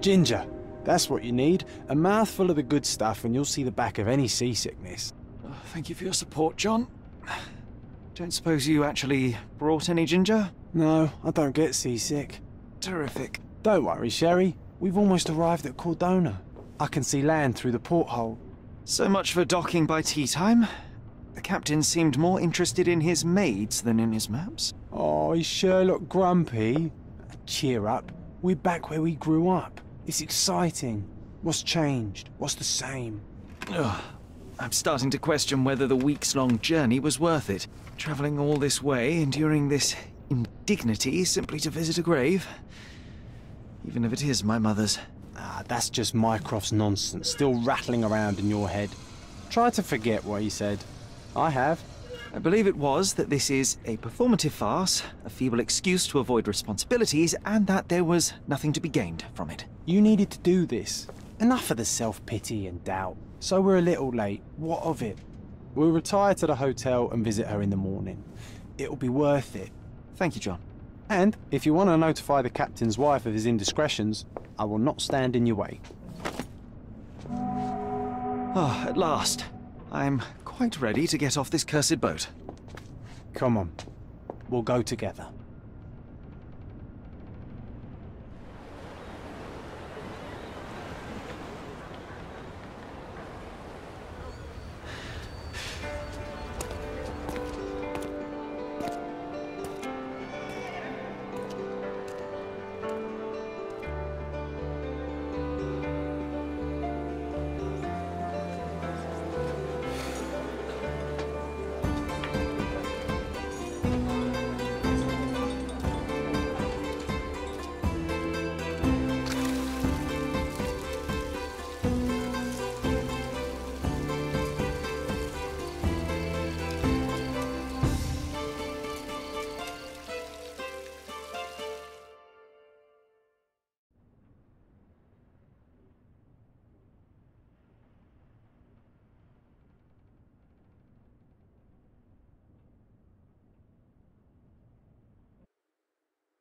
Ginger. That's what you need. A mouthful of the good stuff and you'll see the back of any seasickness. Oh, thank you for your support, John. Don't suppose you actually brought any ginger? No, I don't get seasick. Terrific. Don't worry, Sherry. We've almost arrived at Cordona. I can see land through the porthole. So much for docking by tea time. The captain seemed more interested in his maids than in his maps. Oh, is Sherlock grumpy? Cheer up. We're back where we grew up. It's exciting. What's changed? What's the same? Ugh. I'm starting to question whether the weeks-long journey was worth it. Travelling all this way, enduring this indignity simply to visit a grave. Even if it is my mother's. Ah, that's just Mycroft's nonsense, still rattling around in your head. Try to forget what he said. I have. I believe it was that this is a performative farce, a feeble excuse to avoid responsibilities, and that there was nothing to be gained from it. You needed to do this. Enough of the self-pity and doubt. So we're a little late. What of it? We'll retire to the hotel and visit her in the morning. It'll be worth it. Thank you, John. And if you want to notify the captain's wife of his indiscretions, I will not stand in your way. Ah, at last. I'm quite ready to get off this cursed boat. Come on. We'll go together.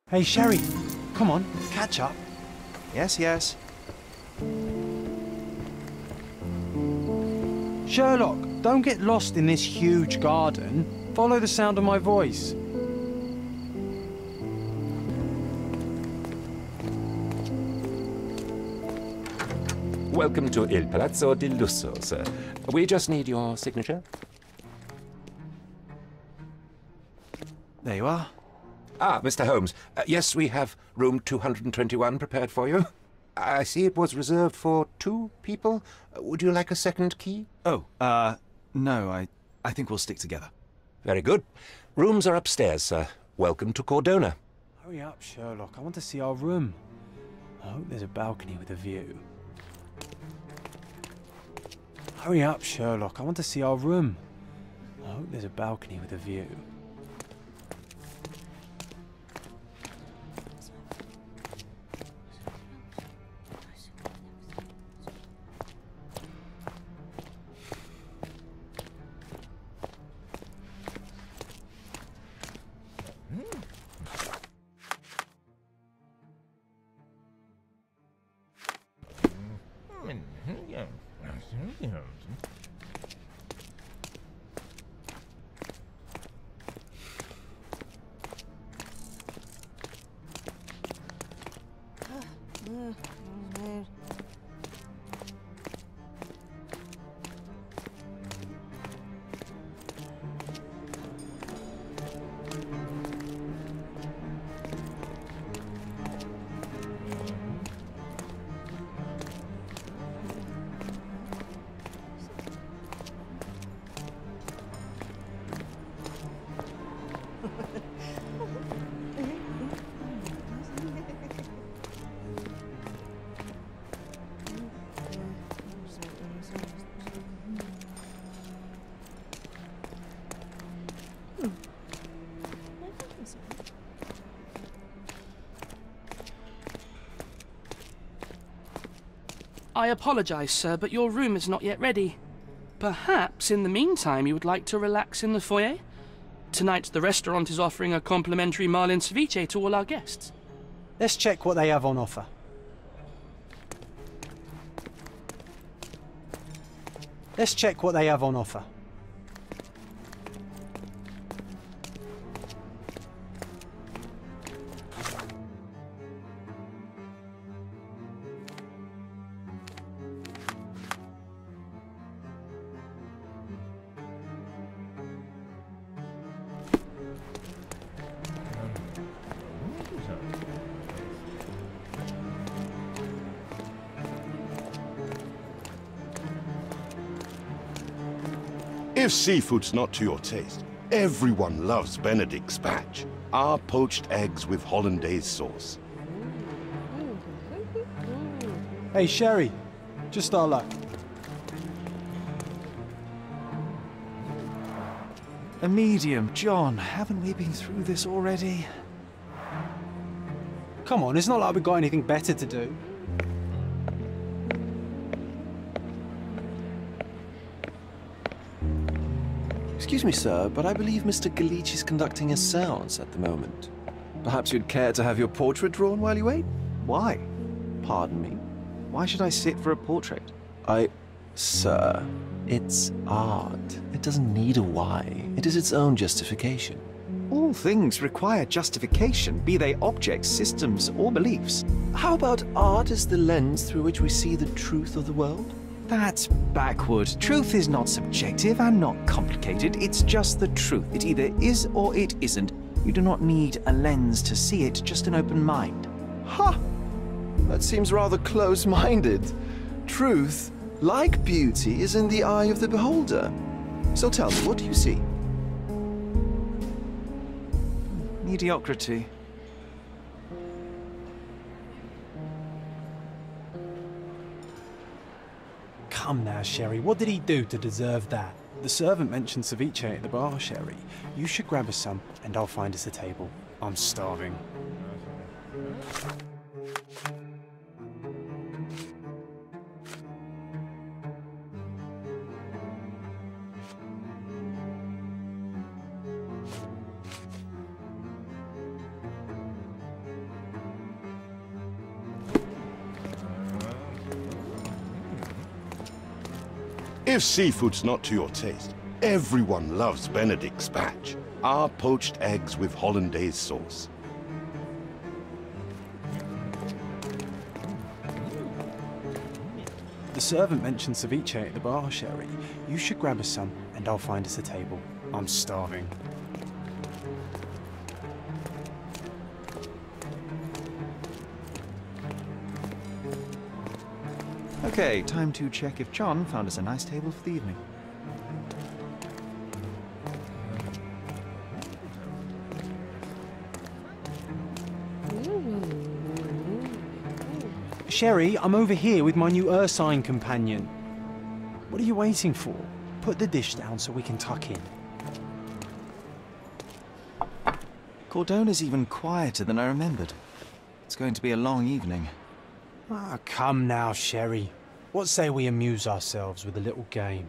Hey, Sherry. Come on, catch up. Yes, yes. Sherlock, don't get lost in this huge garden. Follow the sound of my voice. Welcome to Il Palazzo di Lusso, sir. We just need your signature. There you are. Ah, Mr. Holmes. Yes, we have room 221 prepared for you. I see it was reserved for 2 people. Would you like a second key? Oh, no, I think we'll stick together. Very good. Rooms are upstairs, sir. Welcome to Cordona. Hurry up, Sherlock. I want to see our room. I hope there's a balcony with a view. Hurry up, Sherlock. I want to see our room. I hope there's a balcony with a view. I apologize, sir, but your room is not yet ready. Perhaps, in the meantime, you would like to relax in the foyer? Tonight, the restaurant is offering a complimentary marlin ceviche to all our guests. Let's check what they have on offer. Let's check what they have on offer. If seafood's not to your taste, everyone loves Benedict's batch. Our poached eggs with hollandaise sauce. Hey, Sherry. Just our luck. A medium. John, haven't we been through this already? Come on, it's not like we've got anything better to do. Excuse me, sir, but I believe Mr. Galich is conducting a séance at the moment. Perhaps you'd care to have your portrait drawn while you wait? Why? Pardon me? Why should I sit for a portrait? Sir, it's art. It doesn't need a why. It is its own justification. All things require justification, be they objects, systems, or beliefs. How about art as the lens through which we see the truth of the world? That's backward. Truth is not subjective and not complicated. It's just the truth. It either is or it isn't. You do not need a lens to see it, just an open mind. Ha! That seems rather close-minded. Truth, like beauty, is in the eye of the beholder. So tell me, what do you see? Mediocrity. Come now, Sherry. What did he do to deserve that? The servant mentioned ceviche at the bar, Sherry. You should grab us some, and I'll find us a table. I'm starving. If seafood's not to your taste, everyone loves Benedict's batch. Our poached eggs with hollandaise sauce. The servant mentioned ceviche at the bar, Sherry. You should grab us some, and I'll find us a table. I'm starving. Okay, time to check if John found us a nice table for the evening. Sherry, I'm over here with my new Ursine companion. What are you waiting for? Put the dish down so we can tuck in. Cordona's even quieter than I remembered. It's going to be a long evening. Ah, come now, Sherry. What say we amuse ourselves with a little game?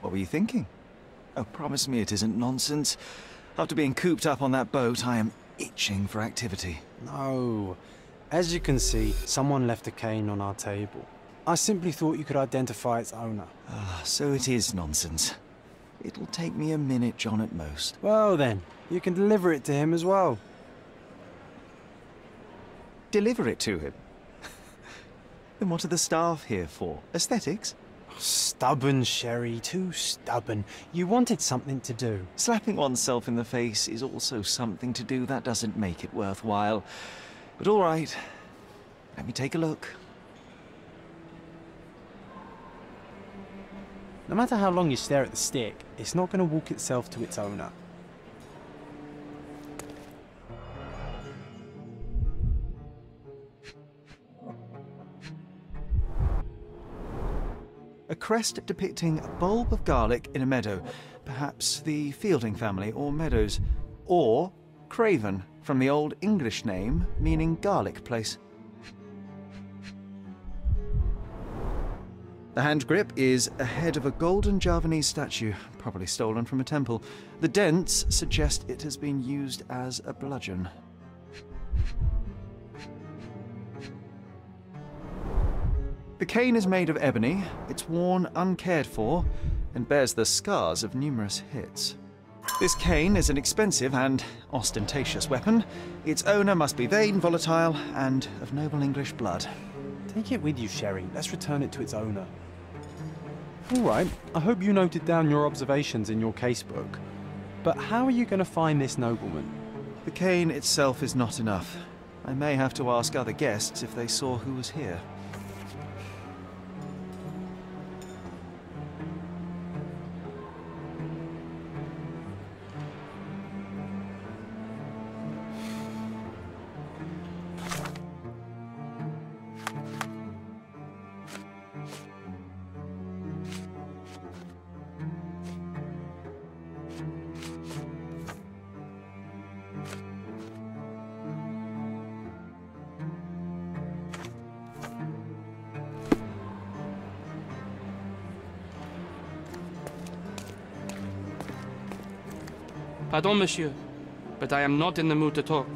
What were you thinking? Oh, promise me it isn't nonsense. After being cooped up on that boat, I am itching for activity. No. As you can see, someone left a cane on our table. I simply thought you could identify its owner. Ah, so it is nonsense. It'll take me a minute, John, at most. Well then, you can deliver it to him as well. Deliver it to him? Then what are the staff here for? Aesthetics? Stubborn, Sherry, too stubborn. You wanted something to do. Slapping oneself in the face is also something to do. That doesn't make it worthwhile. But all right, let me take a look. No matter how long you stare at the stick, it's not going to walk itself to its owner. A crest depicting a bulb of garlic in a meadow. Perhaps the Fielding family or Meadows. Or Craven, from the Old English name meaning garlic place. The hand grip is a head of a golden Javanese statue, probably stolen from a temple. The dents suggest it has been used as a bludgeon. The cane is made of ebony, it's worn uncared for, and bears the scars of numerous hits. This cane is an expensive and ostentatious weapon. Its owner must be vain, volatile, and of noble English blood. Take it with you, Sherry. Let's return it to its owner. All right, I hope you noted down your observations in your casebook. But how are you going to find this nobleman? The cane itself is not enough. I may have to ask other guests if they saw who was here. Pardon, monsieur, but I am not in the mood to talk.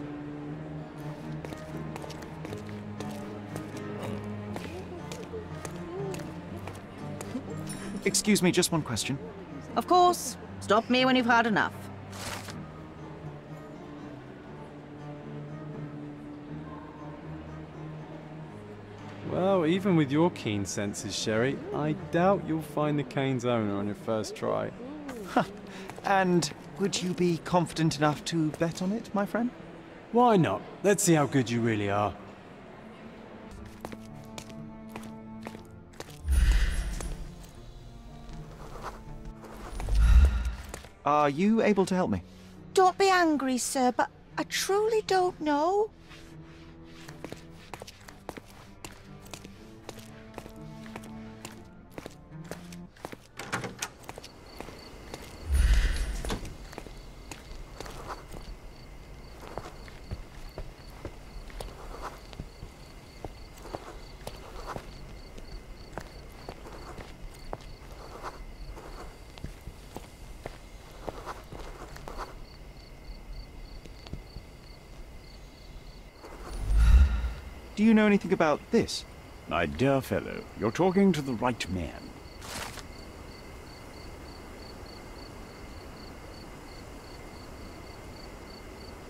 Excuse me, just one question. Of course. Stop me when you've had enough. Well, even with your keen senses, Sherry, I doubt you'll find the cane's owner on your first try. And would you be confident enough to bet on it, my friend? Why not? Let's see how good you really are. Are you able to help me? Don't be angry, sir, but I truly don't know. Do you know anything about this? My dear fellow, you're talking to the right man.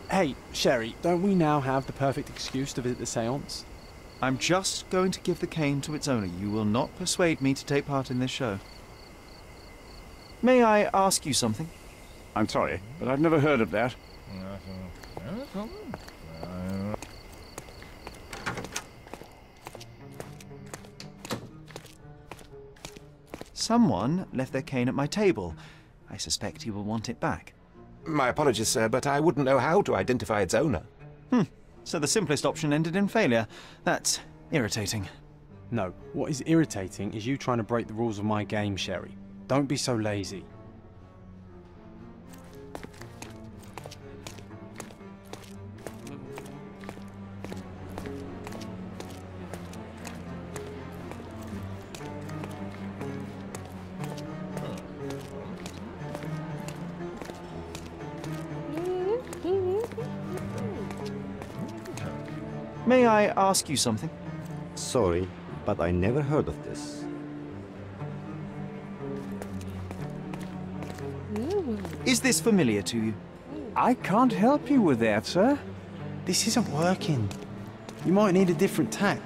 Hey, Sherry, don't we now have the perfect excuse to visit the séance? I'm just going to give the cane to its owner. You will not persuade me to take part in this show. May I ask you something? I'm sorry, but I've never heard of that. Someone left their cane at my table. I suspect he will want it back. My apologies, sir, but I wouldn't know how to identify its owner. So the simplest option ended in failure. That's irritating. No, what is irritating is you trying to break the rules of my game, Sherry. Don't be so lazy. May I ask you something? Sorry, but I never heard of this. Is this familiar to you? I can't help you with that, sir. This isn't working. You might need a different tack.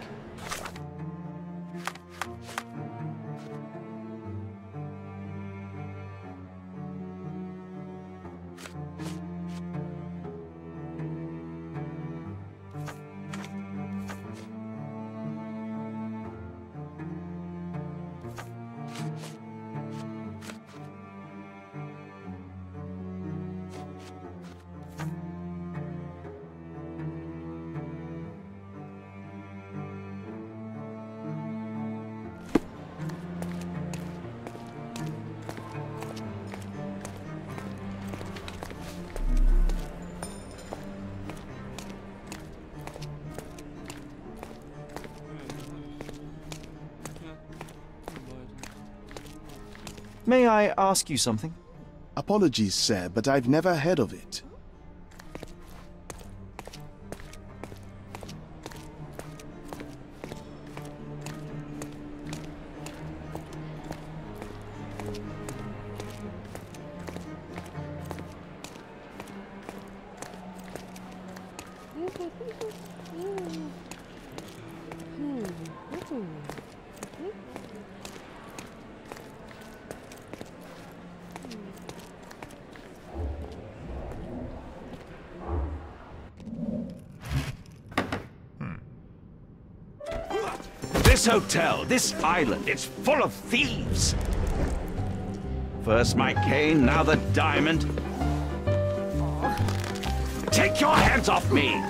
May I ask you something? Apologies, sir, but I've never heard of it. This hotel, this island, it's full of thieves. First my cane, now the diamond. Take your hands off me!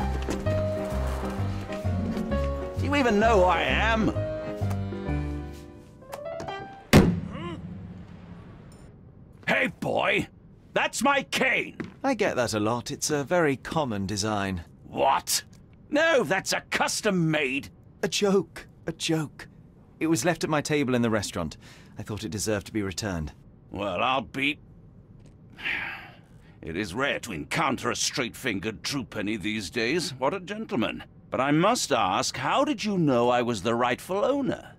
Do you even know who I am? Hey, boy! That's my cane! I get that a lot. It's a very common design. What? No, that's a custom-made. A joke. A joke. It was left at my table in the restaurant. I thought it deserved to be returned. Well, I'll be... It is rare to encounter a straight-fingered true penny these days. What a gentleman. But I must ask, how did you know I was the rightful owner?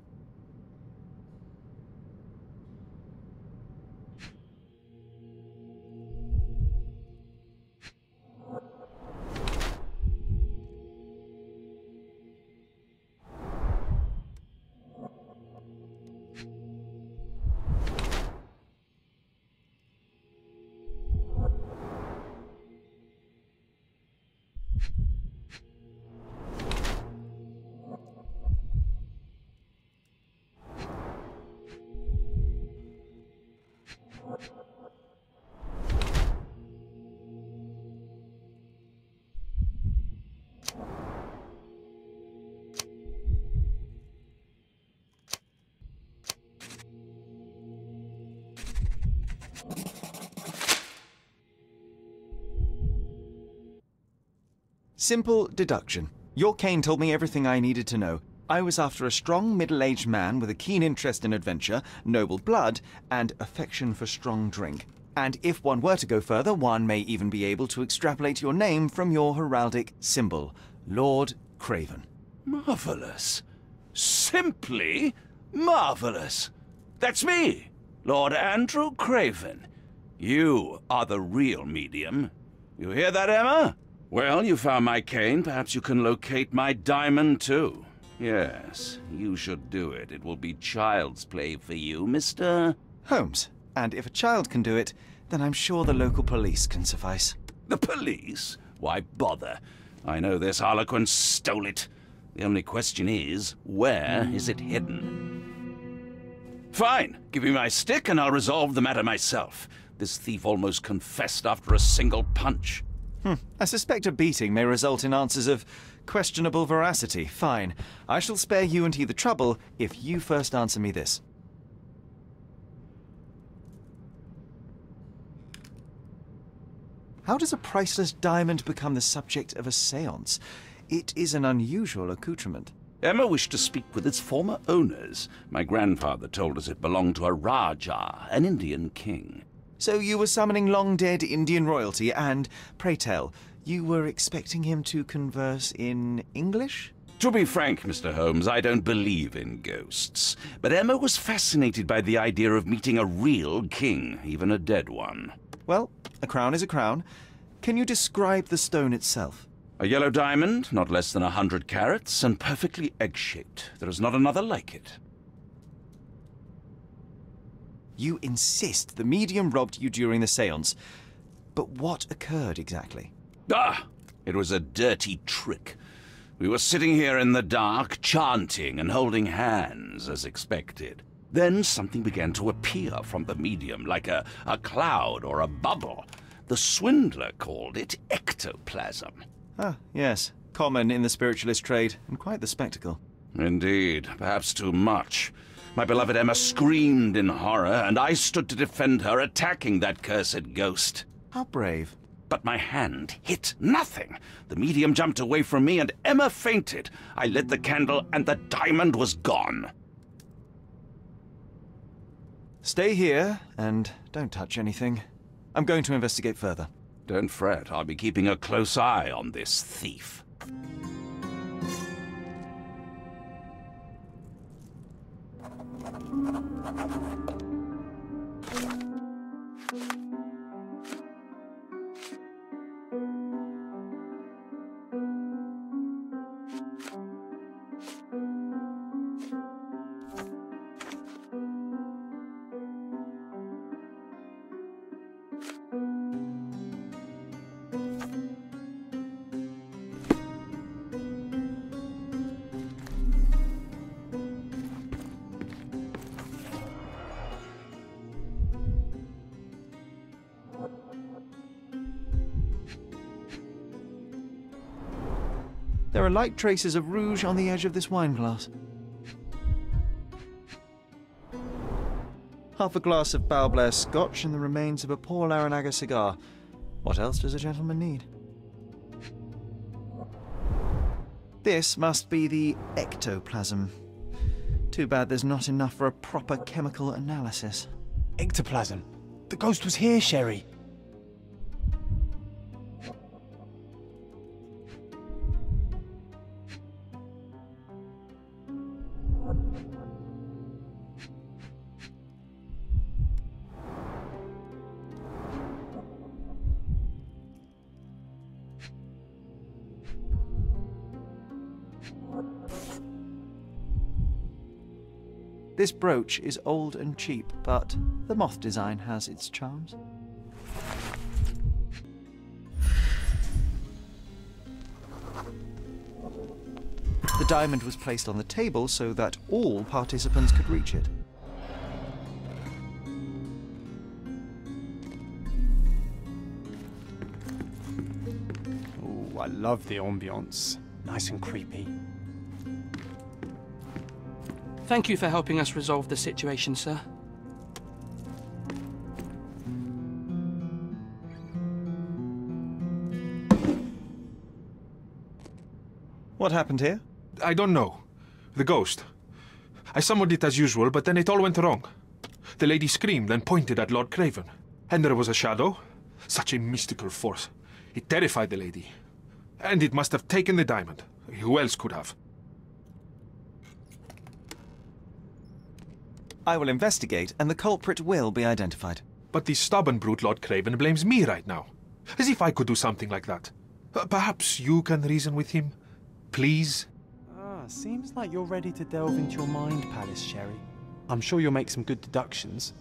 Simple deduction. Your cane told me everything I needed to know. I was after a strong, middle-aged man with a keen interest in adventure, noble blood, and affection for strong drink. And if one were to go further, one may even be able to extrapolate your name from your heraldic symbol, Lord Craven. Marvelous. Simply marvelous. That's me, Lord Andrew Craven. You are the real medium. You hear that, Emma? Well, you found my cane. Perhaps you can locate my diamond, too. Yes, you should do it. It will be child's play for you, Mr. Holmes. And if a child can do it, then I'm sure the local police can suffice. The police? Why bother? I know this harlequin stole it. The only question is, where is it hidden? Fine. Give me my stick and I'll resolve the matter myself. This thief almost confessed after a single punch. I suspect a beating may result in answers of questionable veracity. Fine. I shall spare you and he the trouble if you first answer me this. How does a priceless diamond become the subject of a séance? It is an unusual accoutrement. Emma wished to speak with its former owners. My grandfather told us it belonged to a Rajah, an Indian king. So you were summoning long-dead Indian royalty, and, pray tell, you were expecting him to converse in English? To be frank, Mr. Holmes, I don't believe in ghosts. But Emma was fascinated by the idea of meeting a real king, even a dead one. Well, a crown is a crown. Can you describe the stone itself? A yellow diamond, not less than 100 carats, and perfectly egg-shaped. There is not another like it. You insist the medium robbed you during the séance. But what occurred exactly? Ah! It was a dirty trick. We were sitting here in the dark, chanting and holding hands, as expected. Then something began to appear from the medium, like a cloud or a bubble. The swindler called it ectoplasm. Ah, yes. Common in the spiritualist trade, and quite the spectacle. Indeed, perhaps too much. My beloved Emma screamed in horror, and I stood to defend her, attacking that cursed ghost. How brave. But my hand hit nothing. The medium jumped away from me, and Emma fainted. I lit the candle, and the diamond was gone. Stay here, and don't touch anything. I'm going to investigate further. Don't fret. I'll be keeping a close eye on this thief. There are light traces of rouge on the edge of this wine glass. Half a glass of Balblair Scotch and the remains of a Paul Aranaga cigar. What else does a gentleman need? This must be the ectoplasm. Too bad there's not enough for a proper chemical analysis. Ectoplasm. The ghost was here, Sherry. This brooch is old and cheap, but the moth design has its charms. The diamond was placed on the table so that all participants could reach it. Oh, I love the ambience. Nice and creepy. Thank you for helping us resolve the situation, sir. What happened here? I don't know. The ghost. I summoned it as usual, but then it all went wrong. The lady screamed and pointed at Lord Craven. And there was a shadow. Such a mystical force. It terrified the lady. And it must have taken the diamond. Who else could have? I will investigate, and the culprit will be identified. But the stubborn brute Lord Craven blames me right now. As if I could do something like that. Perhaps you can reason with him? Please? Seems like you're ready to delve into your mind palace, Sherry. I'm sure you'll make some good deductions.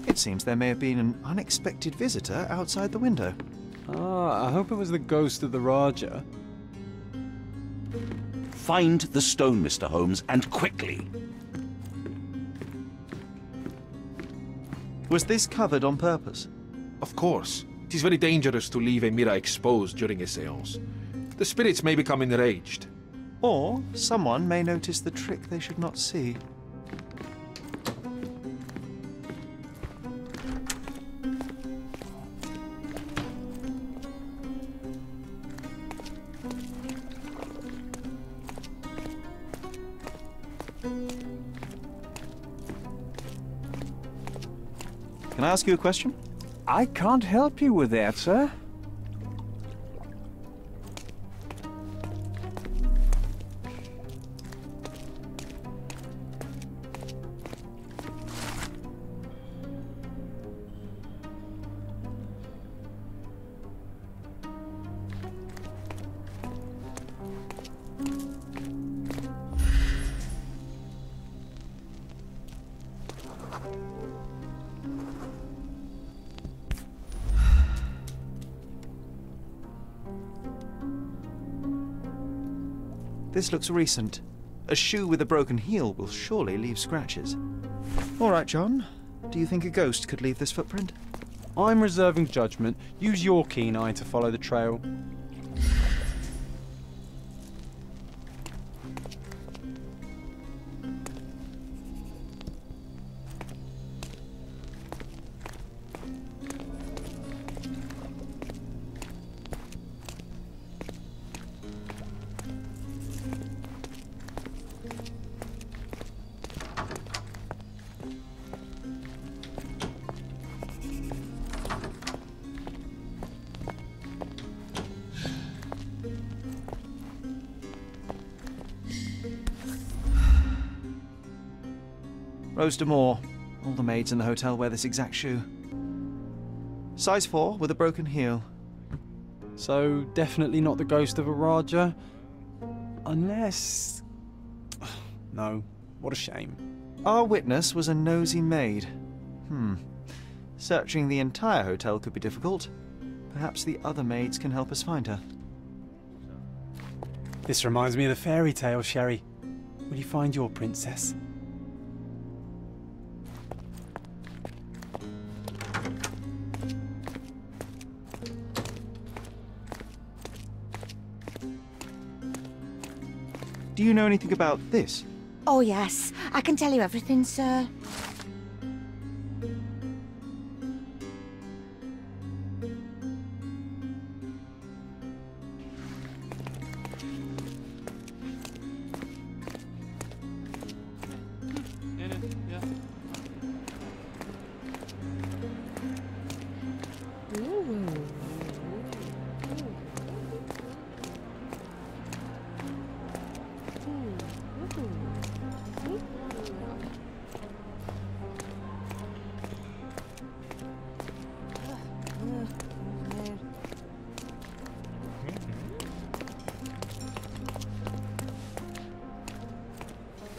It seems there may have been an unexpected visitor outside the window. I hope it was the ghost of the Raja. Find the stone, Mr. Holmes, and quickly. Was this covered on purpose? Of course. It is very dangerous to leave a mirror exposed during a séance. The spirits may become enraged. Or someone may notice the trick they should not see. Can I ask you a question? I can't help you with that, sir. This looks recent. A shoe with a broken heel will surely leave scratches. All right, John. Do you think a ghost could leave this footprint? I'm reserving judgment. Use your keen eye to follow the trail. Roaster Moore. All the maids in the hotel wear this exact shoe. Size 4 with a broken heel. So, definitely not the ghost of a Raja? Unless... No, what a shame. Our witness was a nosy maid. Searching the entire hotel could be difficult. Perhaps the other maids can help us find her. This reminds me of the fairy tale, Sherry. Will you find your princess? Do you know anything about this? Oh, yes. I can tell you everything, sir.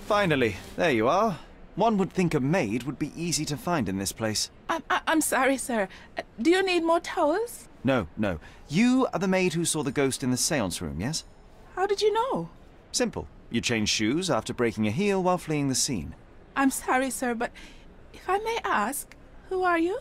Finally, there you are. One would think a maid would be easy to find in this place. I'm sorry, sir. Do you need more towels? No. You are the maid who saw the ghost in the seance room, yes? How did you know? Simple. You changed shoes after breaking a heel while fleeing the scene. I'm sorry, sir, but if I may ask, who are you?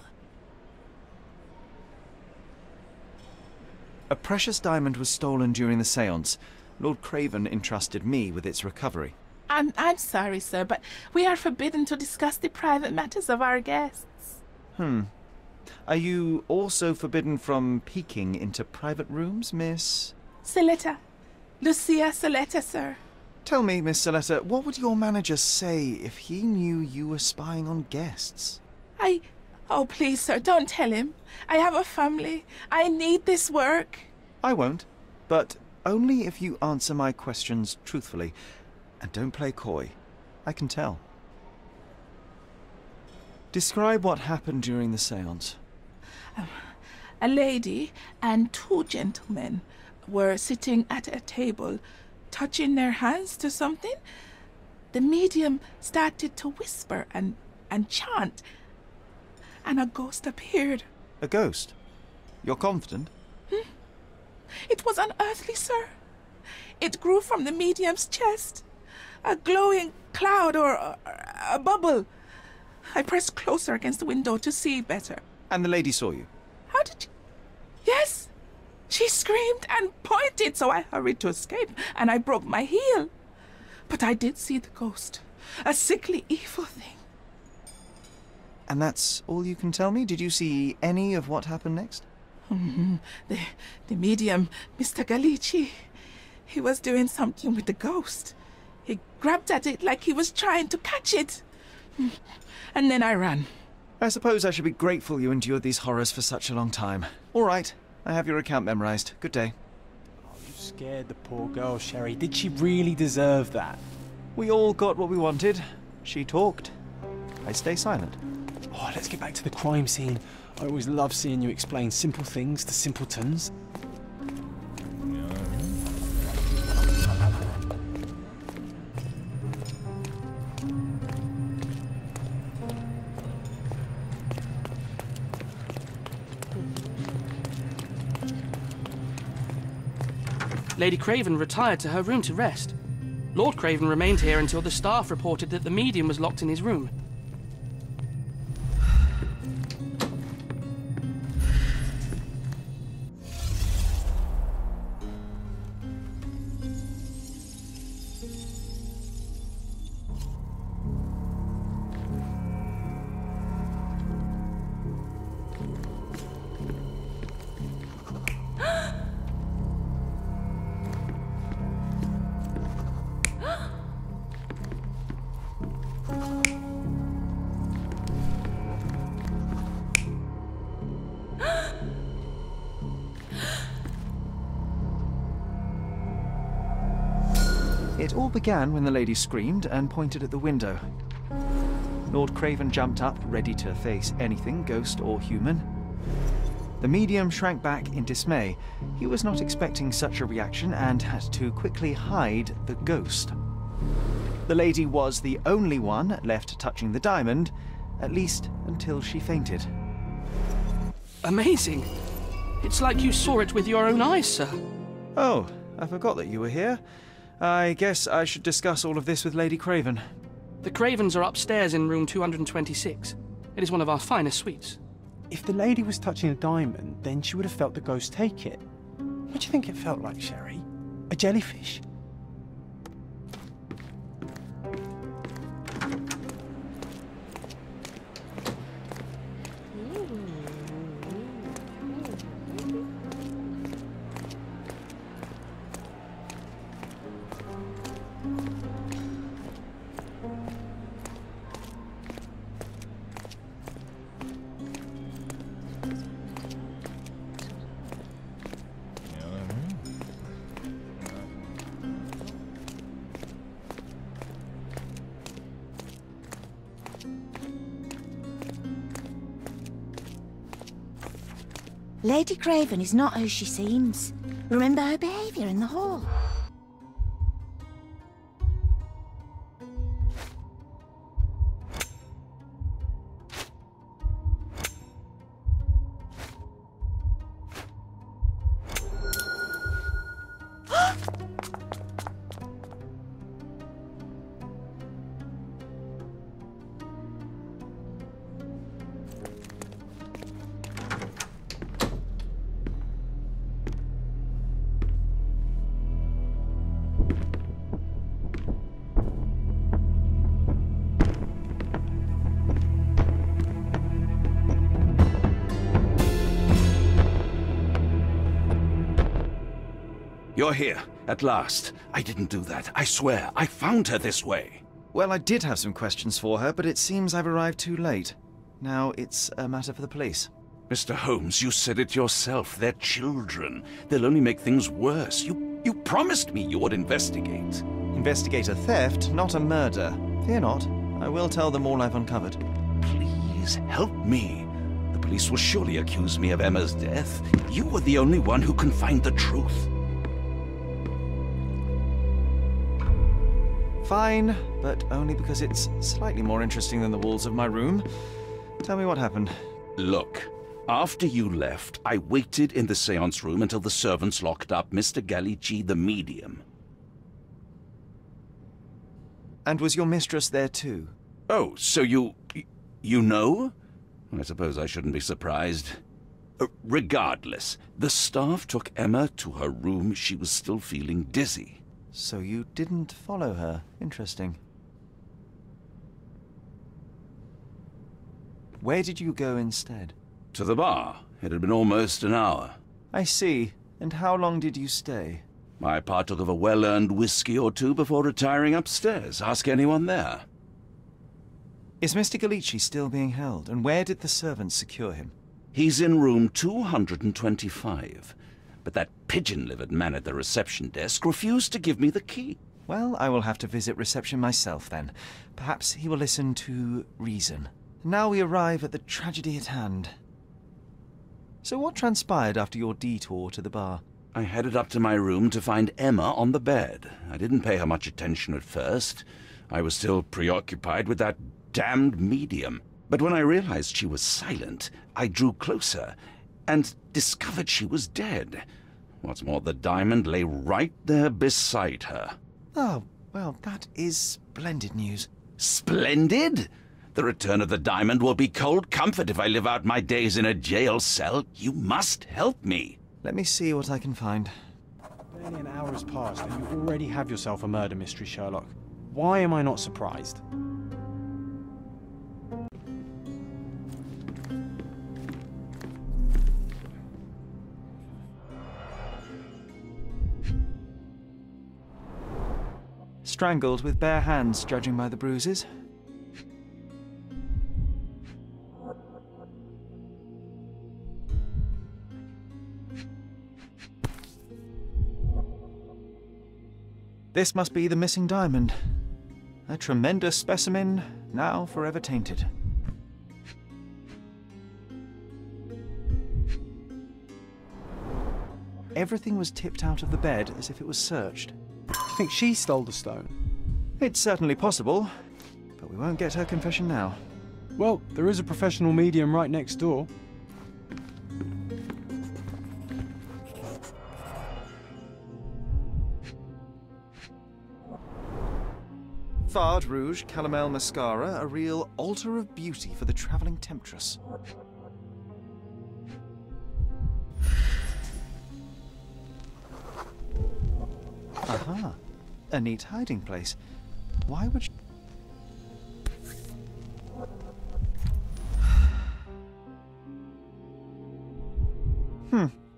A precious diamond was stolen during the seance. Lord Craven entrusted me with its recovery. I'm sorry, sir, but we are forbidden to discuss the private matters of our guests. Are you also forbidden from peeking into private rooms, Miss? Saletta. Lucia Saletta, sir. Tell me, Miss Saletta, what would your manager say if he knew you were spying on guests? Oh, please, sir, don't tell him. I have a family. I need this work. I won't, but only if you answer my questions truthfully. And don't play coy. I can tell. Describe what happened during the seance. A lady and 2 gentlemen were sitting at a table, touching their hands to something. The medium started to whisper and chant, and a ghost appeared. A ghost? You're confident? It was unearthly, sir. It grew from the medium's chest. A glowing cloud or a bubble. I pressed closer against the window to see better. And the lady saw you? How did you... Yes! She screamed and pointed, so I hurried to escape, and I broke my heel. But I did see the ghost. A sickly, evil thing. And that's all you can tell me? Did you see any of what happened next? The medium, Mr. Galici, he was doing something with the ghost. He grabbed at it like he was trying to catch it. And then I ran. I suppose I should be grateful you endured these horrors for such a long time. All right, I have your account memorized. Good day. Oh, you scared the poor girl, Sherry. Did she really deserve that? We all got what we wanted. She talked. I stay silent. Oh, let's get back to the crime scene. I always love seeing you explain simple things to simpletons. Lady Craven retired to her room to rest. Lord Craven remained here until the staff reported that the medium was locked in his room. It all began when the lady screamed and pointed at the window. Lord Craven jumped up, ready to face anything, ghost or human. The medium shrank back in dismay. He was not expecting such a reaction and had to quickly hide the ghost. The lady was the only one left touching the diamond, at least until she fainted. Amazing. It's like you saw it with your own eyes, sir. Oh, I forgot that you were here. I guess I should discuss all of this with Lady Craven. The Cravens are upstairs in room 226. It is one of our finest suites. If the lady was touching a diamond, then she would have felt the ghost take it. What do you think it felt like, Sherry? A jellyfish? Lady Craven is not who she seems. Remember her behaviour in the hall. You're here, at last. I didn't do that. I swear, I found her this way. Well, I did have some questions for her, but it seems I've arrived too late. Now it's a matter for the police. Mr. Holmes, you said it yourself. They're children. They'll only make things worse. You promised me you would investigate. Investigate a theft, not a murder. Fear not. I will tell them all I've uncovered. Please, help me. The police will surely accuse me of Emma's death. You were the only one who can find the truth. Fine, but only because it's slightly more interesting than the walls of my room. Tell me what happened. Look, after you left, I waited in the seance room until the servants locked up Mr. Gallici, the medium. And was your mistress there too? Oh, so you know? I suppose I shouldn't be surprised. Regardless, the staff took Emma to her room. She was still feeling dizzy. So you didn't follow her. Interesting. Where did you go instead? To the bar. It had been almost an hour. I see. And how long did you stay? I partook of a well-earned whiskey or two before retiring upstairs. Ask anyone there. Is Mr. Gallici still being held? And where did the servants secure him? He's in room 225. But that pigeon-livered man at the reception desk refused to give me the key. Well, I will have to visit reception myself then. Perhaps he will listen to reason. Now we arrive at the tragedy at hand. So what transpired after your detour to the bar? I headed up to my room to find Emma on the bed. I didn't pay her much attention at first. I was still preoccupied with that damned medium. But when I realized she was silent, I drew closer and discovered she was dead. What's more, the diamond lay right there beside her. Oh, well, that is splendid news. Splendid? The return of the diamond will be cold comfort if I live out my days in a jail cell. You must help me. Let me see what I can find. Barely an hour has passed and you already have yourself a murder mystery, Sherlock. Why am I not surprised? Strangled with bare hands, judging by the bruises. This must be the missing diamond. A tremendous specimen, now forever tainted. Everything was tipped out of the bed as if it was searched. Do you think she stole the stone? It's certainly possible, but we won't get her confession now. Well, there is a professional medium right next door. Fard Rouge Calomel Mascara, a real altar of beauty for the travelling temptress. Aha, a neat hiding place. Why would she...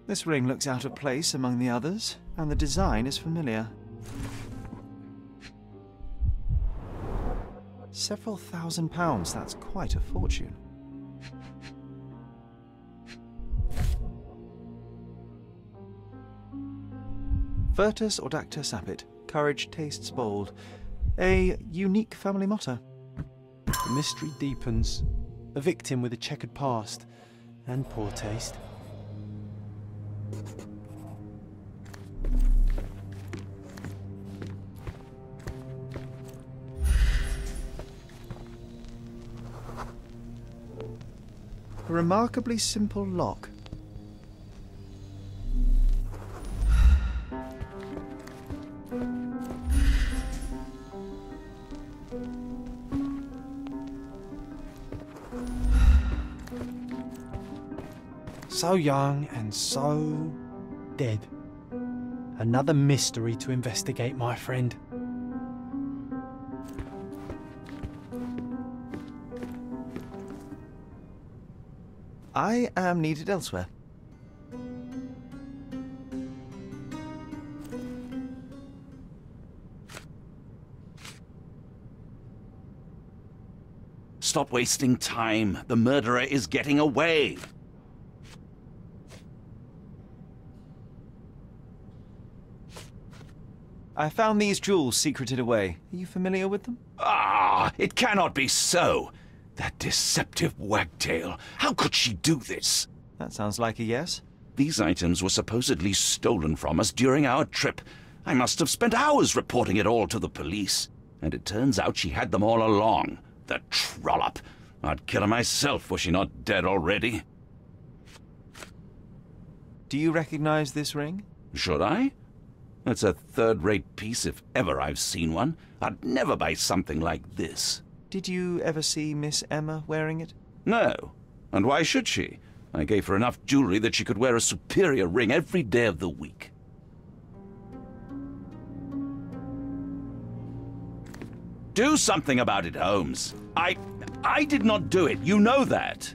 This ring looks out of place among the others, and the design is familiar. Several £1,000s, that's quite a fortune. Virtus Audacta Sapit, courage tastes bold. A unique family motto. The mystery deepens. A victim with a checkered past and poor taste. A remarkably simple lock. So young and so dead. Another mystery to investigate, my friend. I am needed elsewhere. Stop wasting time. The murderer is getting away. I found these jewels secreted away. Are you familiar with them? Ah, it cannot be so. That deceptive wagtail. How could she do this? That sounds like a yes. These items were supposedly stolen from us during our trip. I must have spent hours reporting it all to the police. And it turns out she had them all along. The trollop. I'd kill her myself, was she not dead already? Do you recognize this ring? Should I? It's a third-rate piece if ever I've seen one. I'd never buy something like this. Did you ever see Miss Emma wearing it? No. And why should she? I gave her enough jewelry that she could wear a superior ring every day of the week. Do something about it, Holmes. I did not do it. You know that.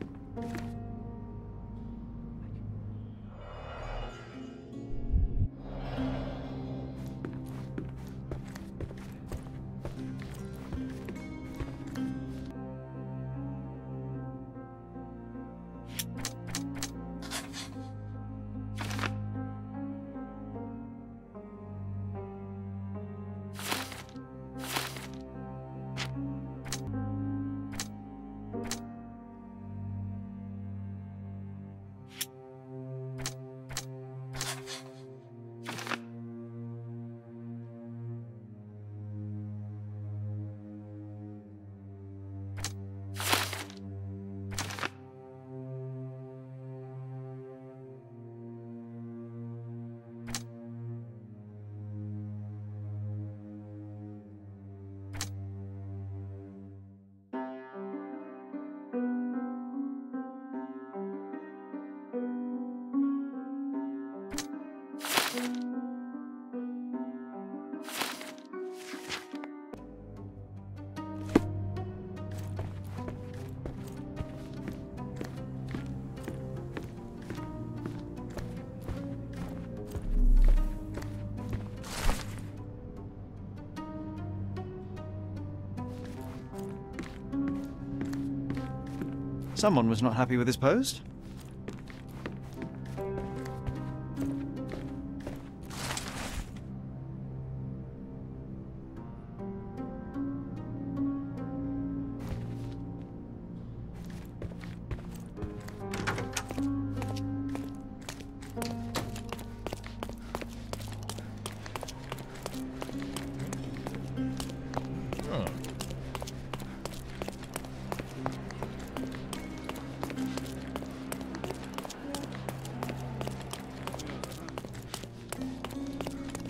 Someone was not happy with his post.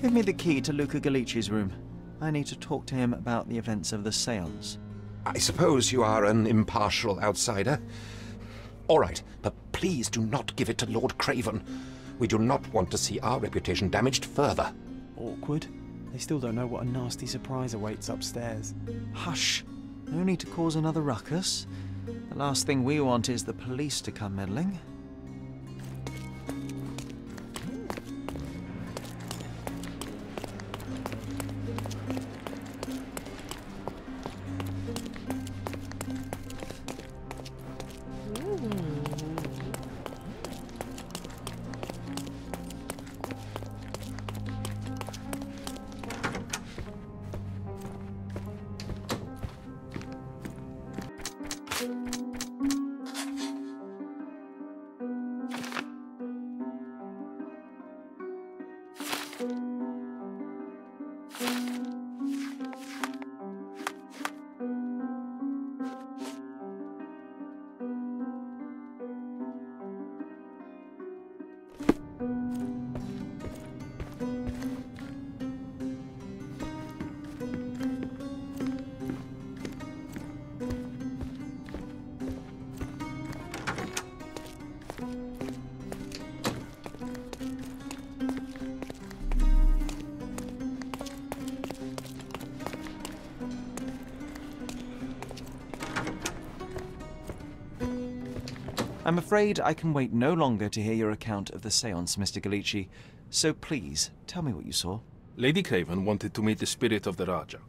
Give me the key to Luca Galici's room. I need to talk to him about the events of the séance. I suppose you are an impartial outsider. All right, but please do not give it to Lord Craven. We do not want to see our reputation damaged further. Awkward. They still don't know what a nasty surprise awaits upstairs. Hush. No need to cause another ruckus. The last thing we want is the police to come meddling. I'm afraid I can wait no longer to hear your account of the séance, Mr. Galici. So please, tell me what you saw. Lady Craven wanted to meet the spirit of the Raja.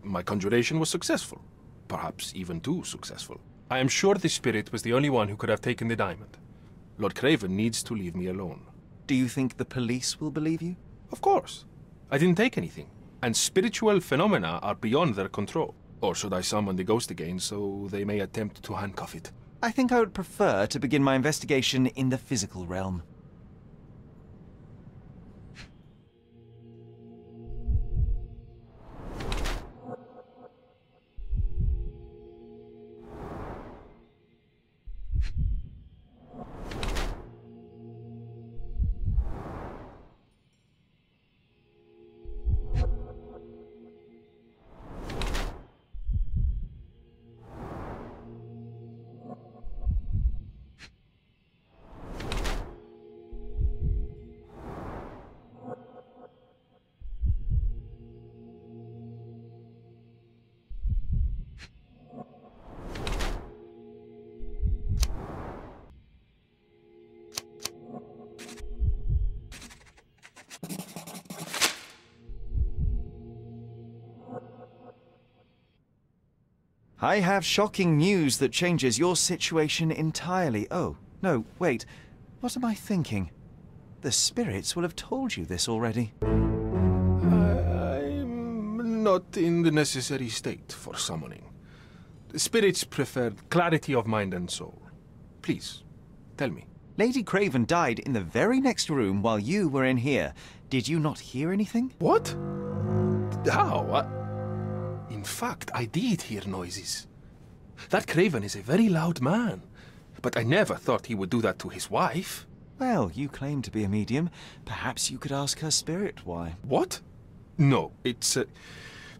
My conjuration was successful. Perhaps even too successful. I am sure the spirit was the only one who could have taken the diamond. Lord Craven needs to leave me alone. Do you think the police will believe you? Of course. I didn't take anything. And spiritual phenomena are beyond their control. Or should I summon the ghost again so they may attempt to handcuff it? I think I would prefer to begin my investigation in the physical realm. I have shocking news that changes your situation entirely. Oh, no, wait. What am I thinking? The spirits will have told you this already. I'm not in the necessary state for summoning. The spirits preferred clarity of mind and soul. Please, tell me. Lady Craven died in the very next room while you were in here. Did you not hear anything? What? How? In fact, I did hear noises. That Craven is a very loud man, but I never thought he would do that to his wife. Well, you claim to be a medium. Perhaps you could ask her spirit why. What? No, it's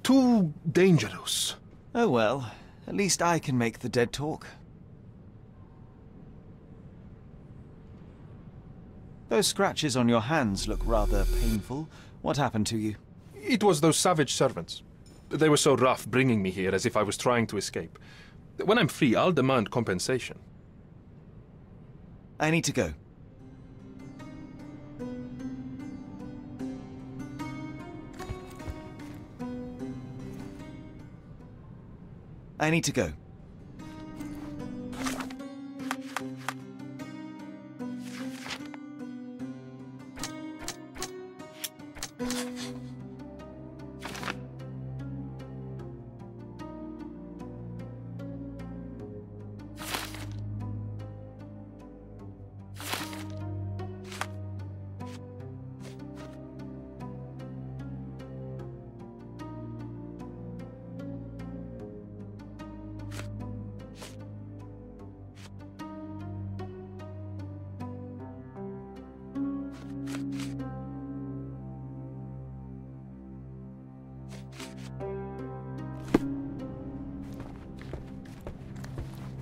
too dangerous. Oh well, at least I can make the dead talk. Those scratches on your hands look rather painful. What happened to you? It was those savage servants. They were so rough bringing me here as if I was trying to escape. When I'm free, I'll demand compensation. I need to go. I need to go.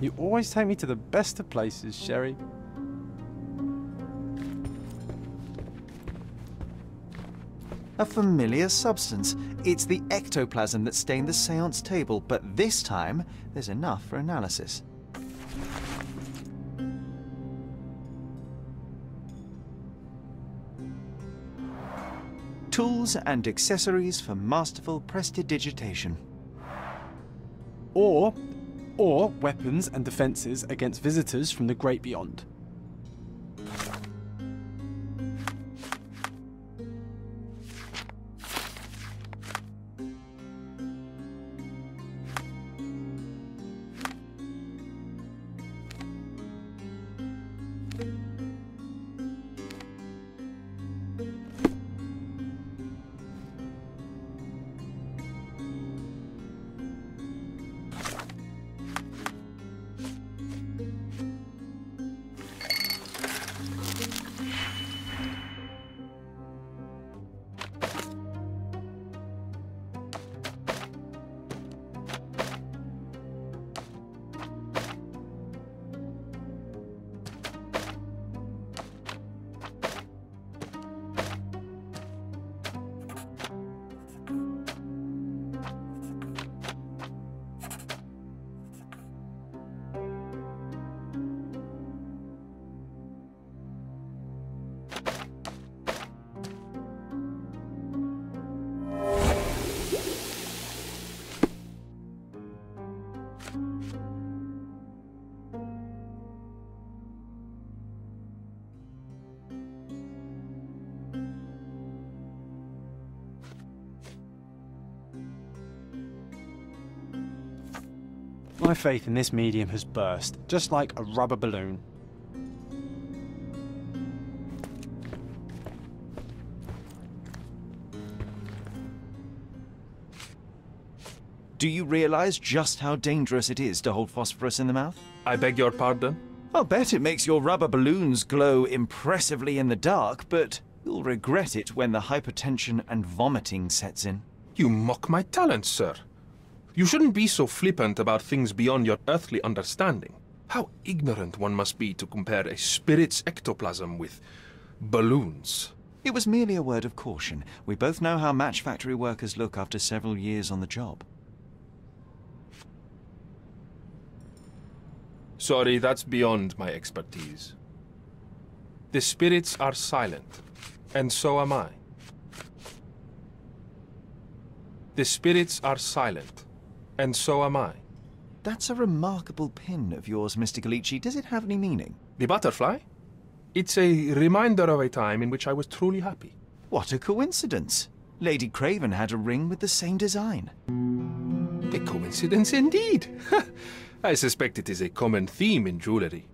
You always take me to the best of places, Sherry. A familiar substance. It's the ectoplasm that stained the seance table, but this time there's enough for analysis. Tools and accessories for masterful prestidigitation. Or weapons and defences against visitors from the great beyond. My faith in this medium has burst, just like a rubber balloon. Do you realize just how dangerous it is to hold phosphorus in the mouth? I beg your pardon? I'll bet it makes your rubber balloons glow impressively in the dark, but you'll regret it when the hypertension and vomiting sets in. You mock my talents, sir. You shouldn't be so flippant about things beyond your earthly understanding. How ignorant one must be to compare a spirit's ectoplasm with balloons. It was merely a word of caution. We both know how match factory workers look after several years on the job. Sorry, that's beyond my expertise. The spirits are silent, and so am I. The spirits are silent, and so am I. That's a remarkable pin of yours, Mr. Galici. Does it have any meaning? The butterfly? It's a reminder of a time in which I was truly happy. What a coincidence. Lady Craven had a ring with the same design. A coincidence indeed. I suspect it is a common theme in jewelry.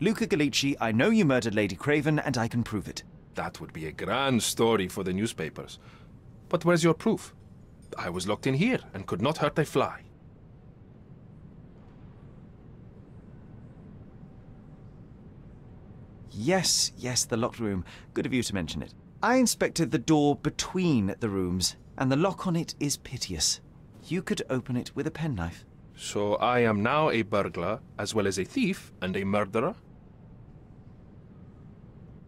Luca Gallici, I know you murdered Lady Craven, and I can prove it. That would be a grand story for the newspapers. But where's your proof? I was locked in here and could not hurt a fly. Yes, the locked room. Good of you to mention it. I inspected the door between the rooms, and the lock on it is piteous. You could open it with a penknife. So I am now a burglar, as well as a thief and a murderer?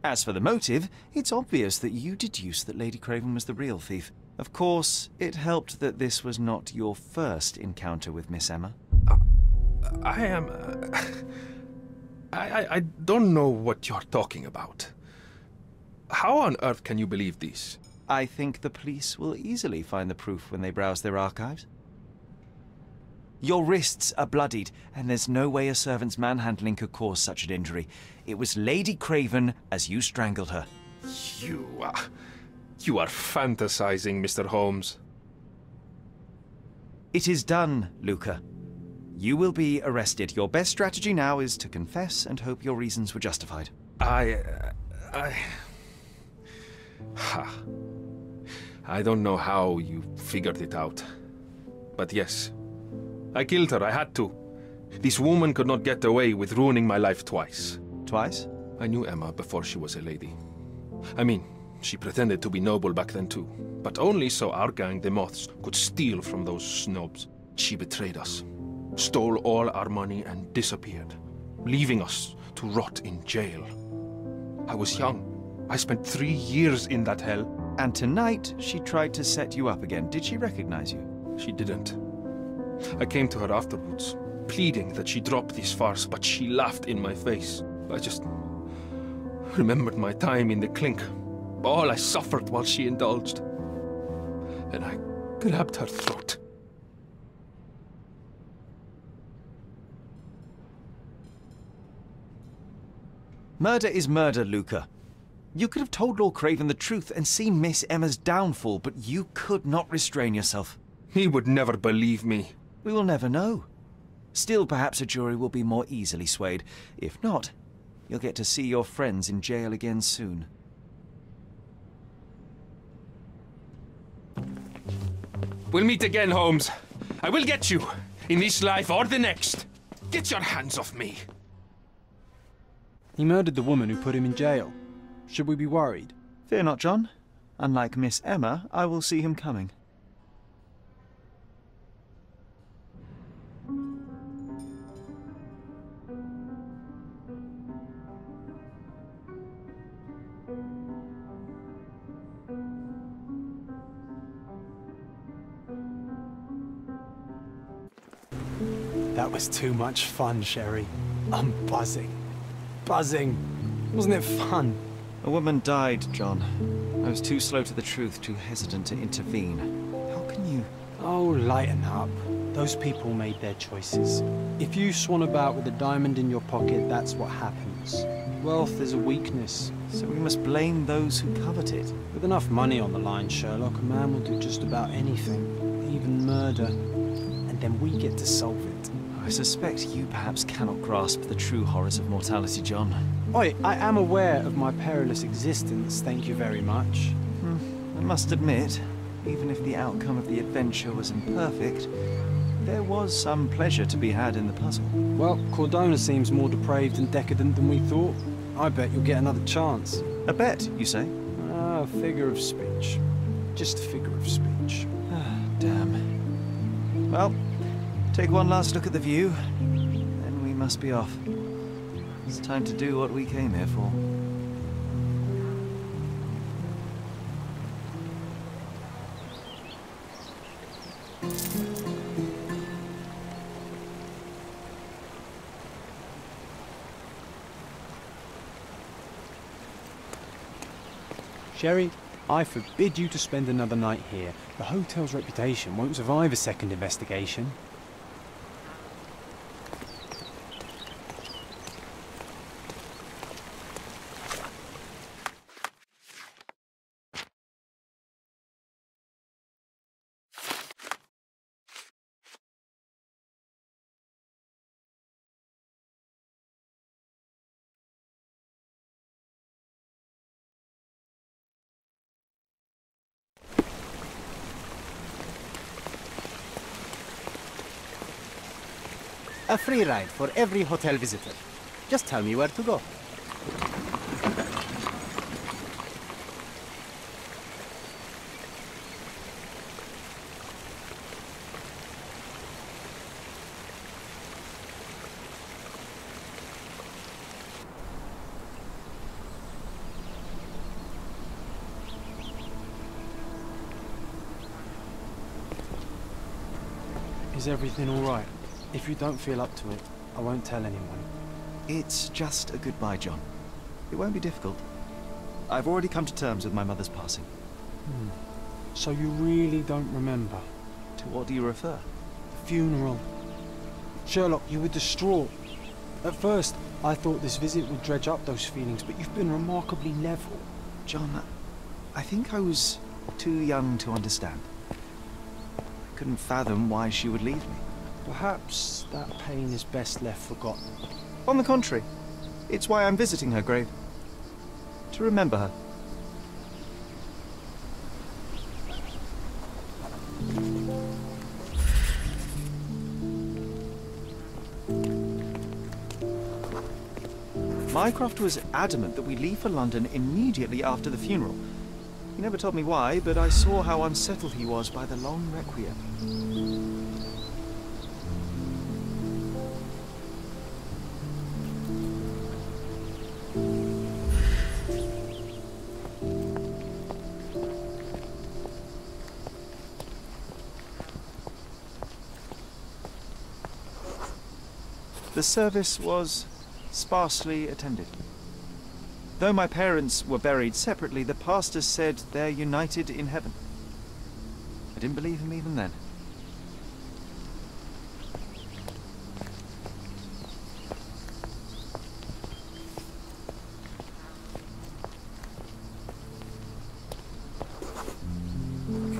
As for the motive, it's obvious that you deduced that Lady Craven was the real thief. Of course, it helped that this was not your first encounter with Miss Emma. I don't know what you're talking about. How on earth can you believe this? I think the police will easily find the proof when they browse their archives. Your wrists are bloodied, and there's no way a servant's manhandling could cause such an injury. It was Lady Craven as you strangled her. You are fantasizing, Mr. Holmes. It is done, Luca. You will be arrested. Your best strategy now is to confess and hope your reasons were justified. I don't know how you figured it out. But yes, I killed her. I had to. This woman could not get away with ruining my life twice. Twice? I knew Emma before she was a lady. I mean, she pretended to be noble back then too. But only so our gang, the Moths, could steal from those snobs. She betrayed us, stole all our money and disappeared, leaving us to rot in jail. I was young. I spent 3 years in that hell. And tonight, she tried to set you up again. Did she recognize you? She didn't. I came to her afterwards, pleading that she drop this farce, but she laughed in my face. I just remembered my time in the clink, all I suffered while she indulged. And I grabbed her throat. Murder is murder, Luca. You could have told Lord Craven the truth and seen Miss Emma's downfall, but you could not restrain yourself. He would never believe me. We will never know. Still, perhaps a jury will be more easily swayed. If not, you'll get to see your friends in jail again soon. We'll meet again, Holmes. I will get you, in this life or the next. Get your hands off me. He murdered the woman who put him in jail. Should we be worried? Fear not, John. Unlike Miss Emma, I will see him coming. That was too much fun, Sherry. I'm buzzing. Buzzing. Wasn't it fun? A woman died, John. I was too slow to the truth, too hesitant to intervene. How can you... Oh, lighten up. Those people made their choices. If you swan about with a diamond in your pocket, that's what happens. Wealth is a weakness. So we must blame those who covet it. With enough money on the line, Sherlock, a man will do just about anything. Even murder. And then we get to solve it. I suspect you perhaps cannot grasp the true horrors of mortality, John. Oi, I am aware of my perilous existence, thank you very much. I must admit, even if the outcome of the adventure was imperfect, there was some pleasure to be had in the puzzle. Well, Cordona seems more depraved and decadent than we thought. I bet you'll get another chance. A bet, you say? Ah, a figure of speech. Just a figure of speech. Damn. Well, take one last look at the view, then we must be off. It's time to do what we came here for. Sherry, I forbid you to spend another night here. The hotel's reputation won't survive a second investigation. A free ride for every hotel visitor. Just tell me where to go. Is everything all right? If you don't feel up to it, I won't tell anyone. It's just a goodbye, John. It won't be difficult. I've already come to terms with my mother's passing. So you really don't remember? To what do you refer? The funeral. Sherlock, you were distraught. At first, I thought this visit would dredge up those feelings, but you've been remarkably level. John, I think I was too young to understand. I couldn't fathom why she would leave me. Perhaps that pain is best left forgotten. On the contrary, it's why I'm visiting her grave. To remember her. Mycroft was adamant that we leave for London immediately after the funeral. He never told me why, but I saw how unsettled he was by the long requiem. The service was sparsely attended. Though my parents were buried separately, the pastor said they're united in heaven. I didn't believe him even then.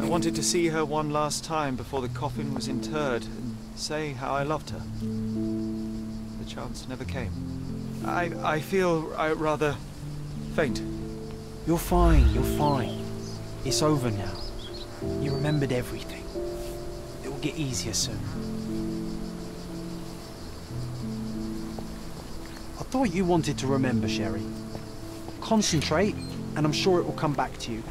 I wanted to see her one last time before the coffin was interred and say how I loved her. The chance never came. I feel rather faint. You're fine, you're fine. It's over now. You remembered everything. It will get easier soon. I thought you wanted to remember, Sherry. Concentrate, and I'm sure it will come back to you.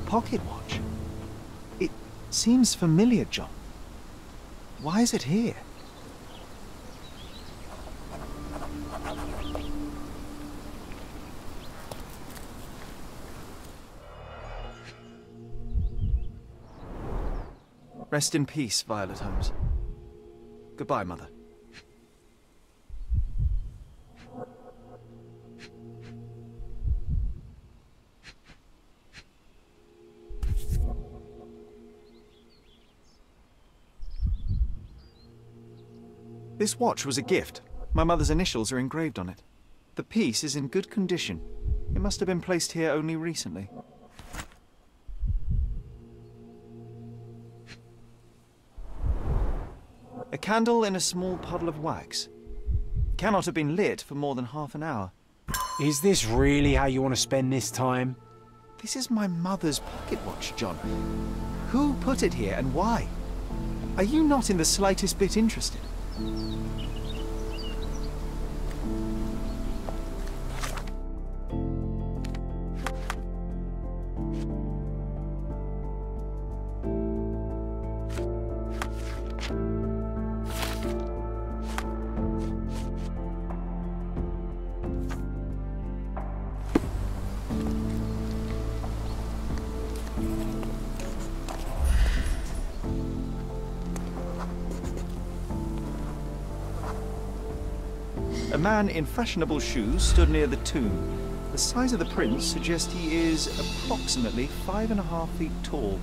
Pocket watch. It seems familiar, John. Why is it here? Rest in peace, Violet Holmes. Goodbye, Mother. This watch was a gift. My mother's initials are engraved on it. The piece is in good condition. It must have been placed here only recently. A candle in a small puddle of wax. It cannot have been lit for more than half an hour. Is this really how you want to spend this time? This is my mother's pocket watch, John. Who put it here and why? Are you not in the slightest bit interested? A man in fashionable shoes stood near the tomb. The size of the prints suggests he is approximately 5.5 feet tall.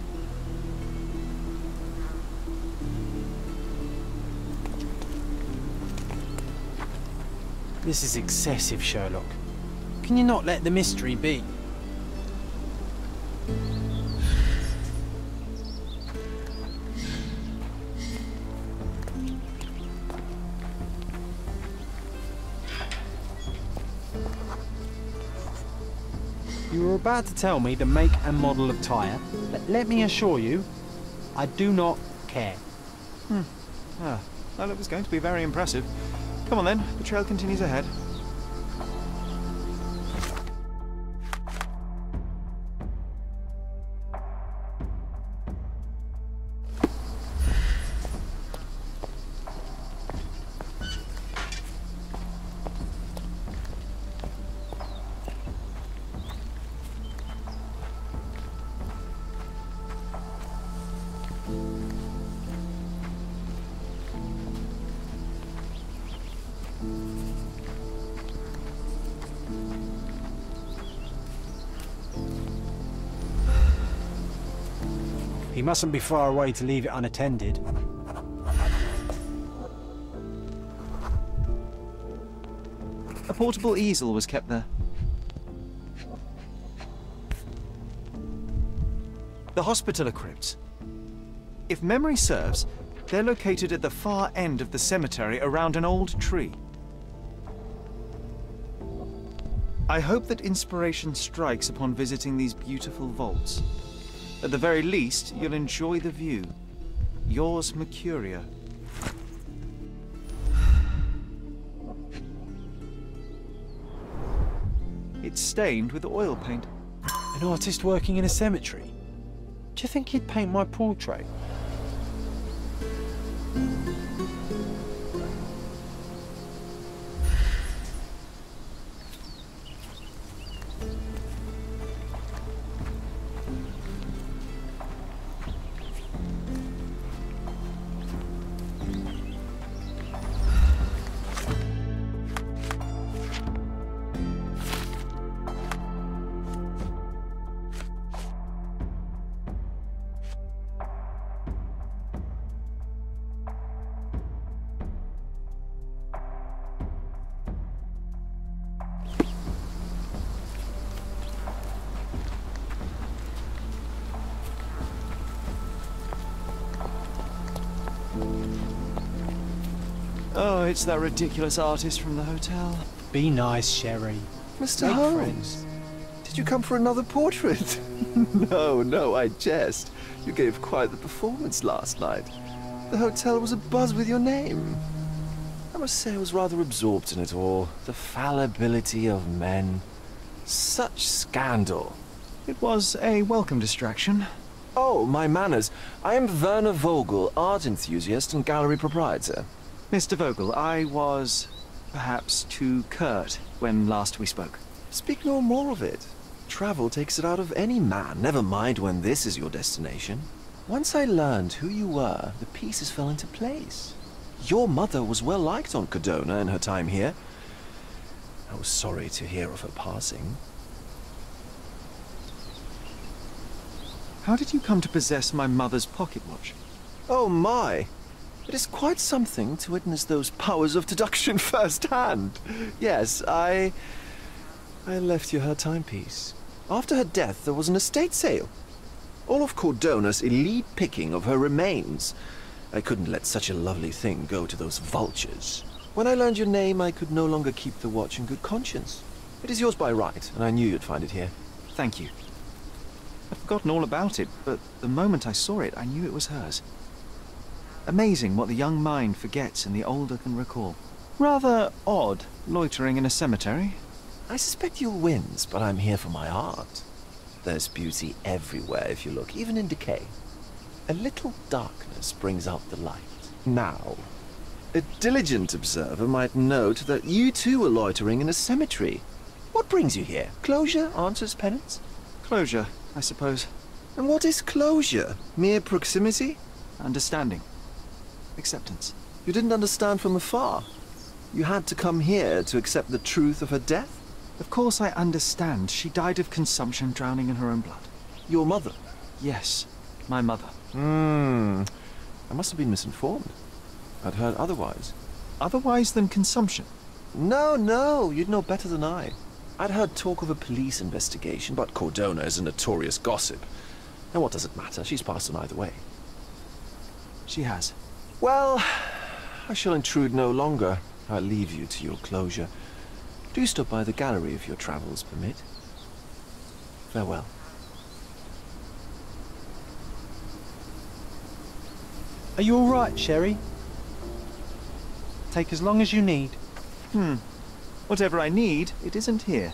This is excessive, Sherlock. Can you not let the mystery be? about to tell me the make and model of tyre, but let me assure you, I do not care. Ah, well, it was going to be very impressive. Come on then, the trail continues ahead. He mustn't be far away to leave it unattended. A portable easel was kept there. The Hospitaller crypts. If memory serves, they're located at the far end of the cemetery around an old tree. I hope that inspiration strikes upon visiting these beautiful vaults. At the very least, you'll enjoy the view. Yours, Mercuria. It's stained with oil paint. An artist working in a cemetery? Do you think he'd paint my portrait? Oh, it's that ridiculous artist from the hotel. Be nice, Sherry. Mr. Make Holmes, friends. did you come for another portrait? No, I jest. You gave quite the performance last night. The hotel was abuzz with your name. I must say I was rather absorbed in it all. The fallibility of men. Such scandal. It was a welcome distraction. Oh, my manners. I am Werner Vogel, art enthusiast and gallery proprietor. Mr. Vogel, I was perhaps too curt when last we spoke. Speak no more of it. Travel takes it out of any man, never mind when this is your destination. Once I learned who you were, the pieces fell into place. Your mother was well liked on Codona in her time here. I was sorry to hear of her passing. How did you come to possess my mother's pocket watch? Oh my! It is quite something to witness those powers of deduction firsthand. Yes, I left you her timepiece. After her death, there was an estate sale. All of Cordona's elite picking of her remains. I couldn't let such a lovely thing go to those vultures. When I learned your name, I could no longer keep the watch in good conscience. It is yours by right, and I knew you'd find it here. Thank you. I'd forgotten all about it, but the moment I saw it, I knew it was hers. Amazing what the young mind forgets and the older can recall. Rather odd, loitering in a cemetery. I suspect you'll win, but I'm here for my art. There's beauty everywhere if you look, even in decay. A little darkness brings out the light. Now, a diligent observer might note that you too are loitering in a cemetery. What brings you here? Closure answers penance? Closure, I suppose. And what is closure? Mere proximity? Understanding. Acceptance. You didn't understand from afar. You had to come here to accept the truth of her death? Of course I understand. She died of consumption, drowning in her own blood. Your mother? Yes, my mother. I must have been misinformed. I'd heard otherwise. Otherwise than consumption? No, you'd know better than I. I'd heard talk of a police investigation, but Cordona is a notorious gossip. And what does it matter? She's passed on either way. She has. Well, I shall intrude no longer. I'll leave you to your closure. Do stop by the gallery if your travels permit. Farewell. Are you all right, Sherry? Take as long as you need. Whatever I need, it isn't here.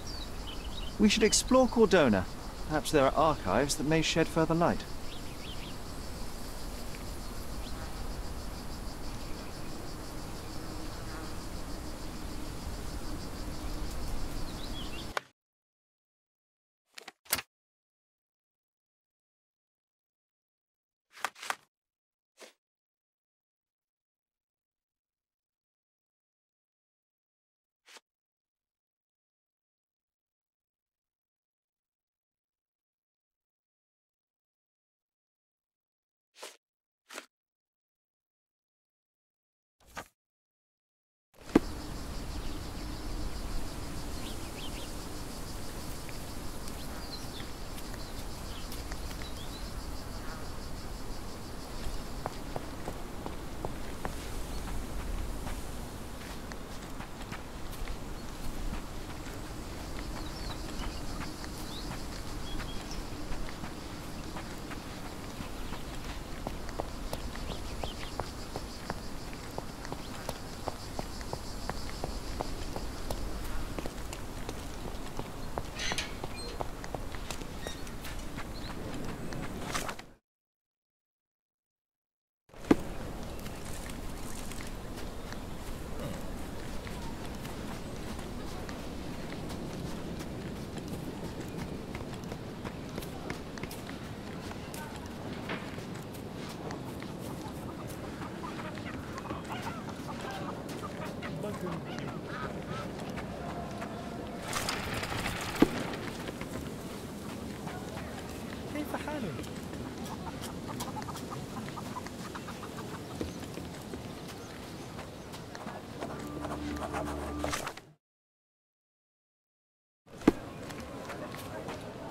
We should explore Cordona. Perhaps there are archives that may shed further light.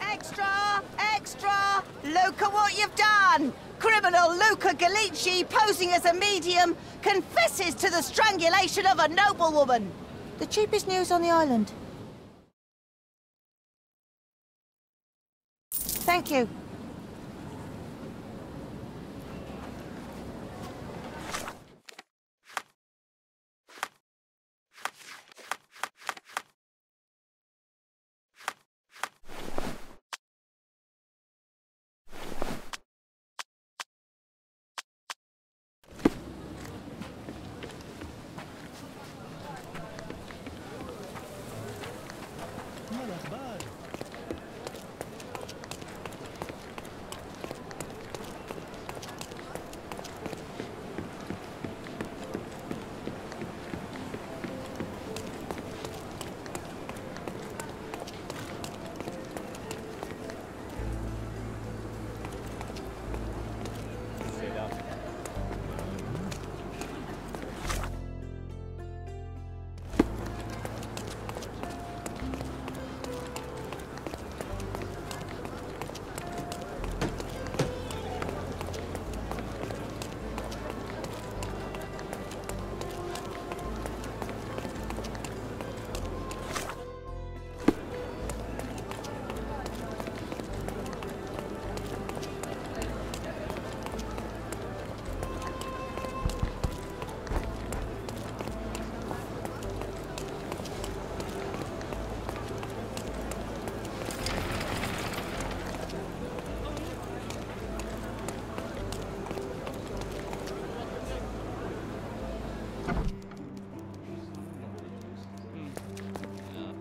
Extra! Extra! Look at what you've done! Criminal Luca Gallici, posing as a medium, confesses to the strangulation of a noblewoman. The cheapest news on the island. Thank you.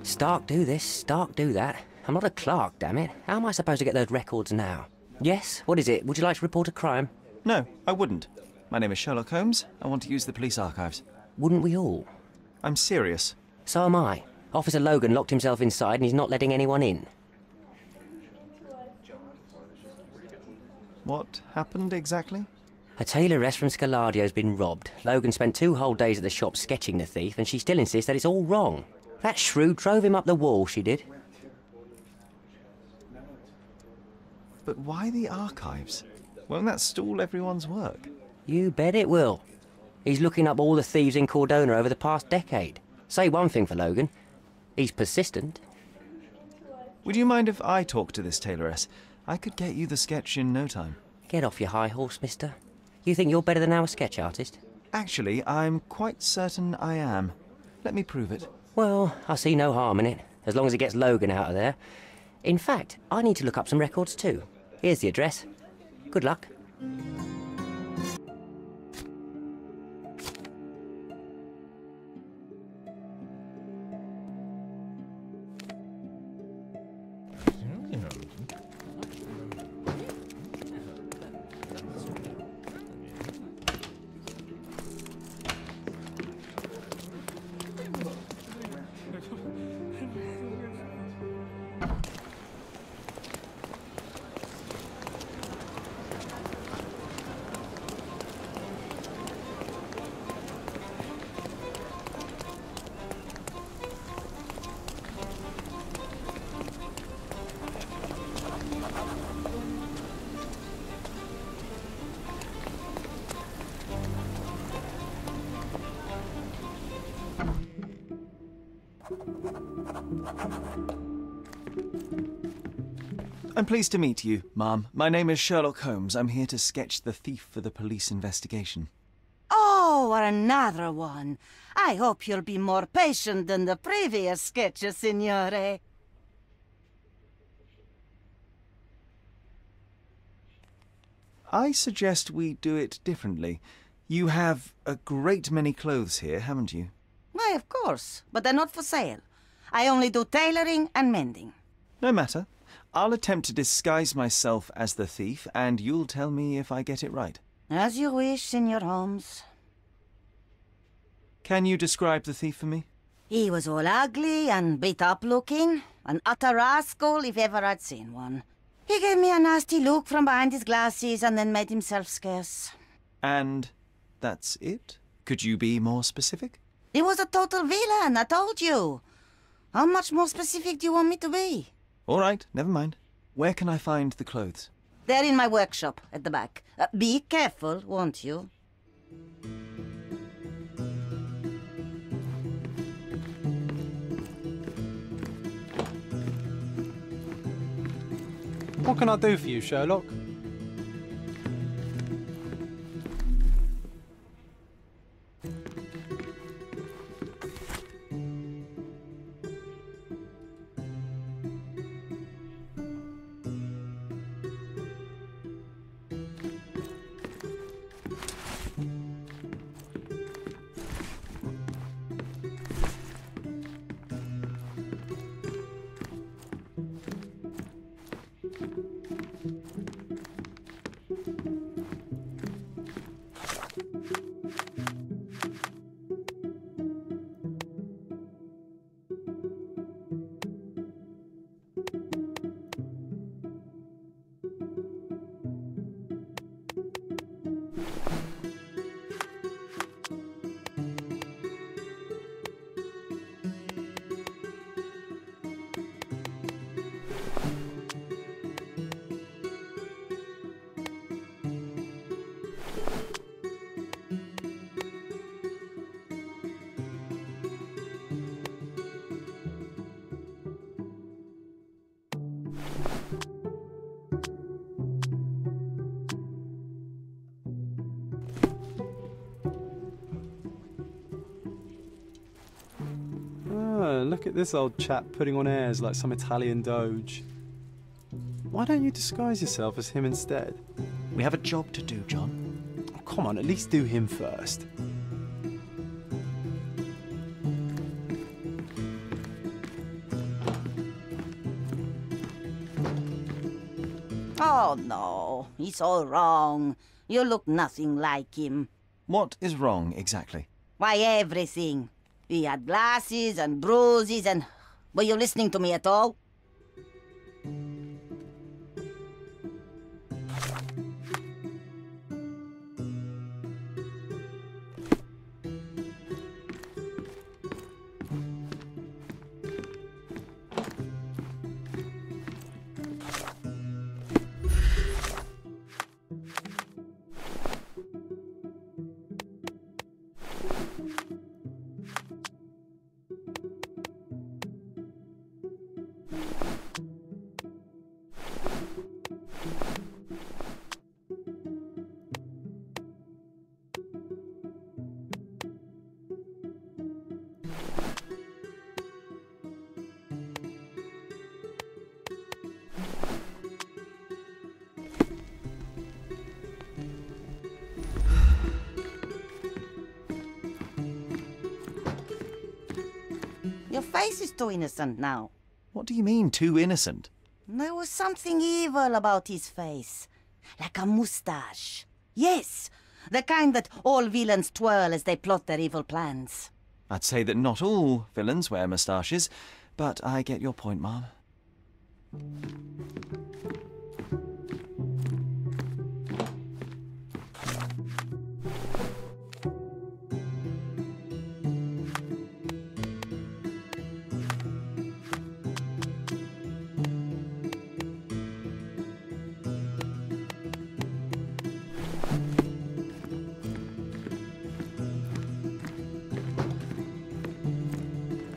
Stark do this, Stark do that. I'm not a clerk, damn it. How am I supposed to get those records now? Yes? What is it? Would you like to report a crime? No, I wouldn't. My name is Sherlock Holmes. I want to use the police archives. Wouldn't we all? I'm serious. So am I. Officer Logan locked himself inside and he's not letting anyone in. What happened exactly? A tailoress from Scaladio's been robbed. Logan spent 2 whole days at the shop sketching the thief, and she still insists that it's all wrong. That shrew drove him up the wall, she did. But why the archives? Won't that stall everyone's work? You bet it will. He's looking up all the thieves in Cordona over the past decade. Say one thing for Logan, he's persistent. Would you mind if I talk to this tailoress? I could get you the sketch in no time. Get off your high horse, mister. You think you're better than our sketch artist? Actually, I'm quite certain I am. Let me prove it. Well, I see no harm in it, as long as it gets Logan out of there. In fact, I need to look up some records too. Here's the address. Good luck. I'm pleased to meet you, ma'am. My name is Sherlock Holmes. I'm here to sketch the thief for the police investigation. Oh, another one. I hope you'll be more patient than the previous sketches, signore. I suggest we do it differently. You have a great many clothes here, haven't you? Why, of course, but they're not for sale. I only do tailoring and mending. No matter. I'll attempt to disguise myself as the thief, and you'll tell me if I get it right. As you wish, Signor Holmes. Can you describe the thief for me? He was all ugly and beat-up looking. An utter rascal if ever I'd seen one. He gave me a nasty look from behind his glasses and then made himself scarce. And that's it? Could you be more specific? He was a total villain, I told you. How much more specific do you want me to be? All right, never mind. Where can I find the clothes? They're in my workshop at the back. Be careful, won't you? What can I do for you, Sherlock? Look at this old chap putting on airs like some Italian doge. Why don't you disguise yourself as him instead? We have a job to do, John. Oh, come on, at least do him first. Oh, no. He's all wrong. You look nothing like him. What is wrong, exactly? Why, everything. He had glasses and bruises and... Were you listening to me at all? Your face is too innocent now. What do you mean, too innocent? There was something evil about his face. Like a moustache. Yes, the kind that all villains twirl as they plot their evil plans. I'd say that not all villains wear moustaches, but I get your point, Mom.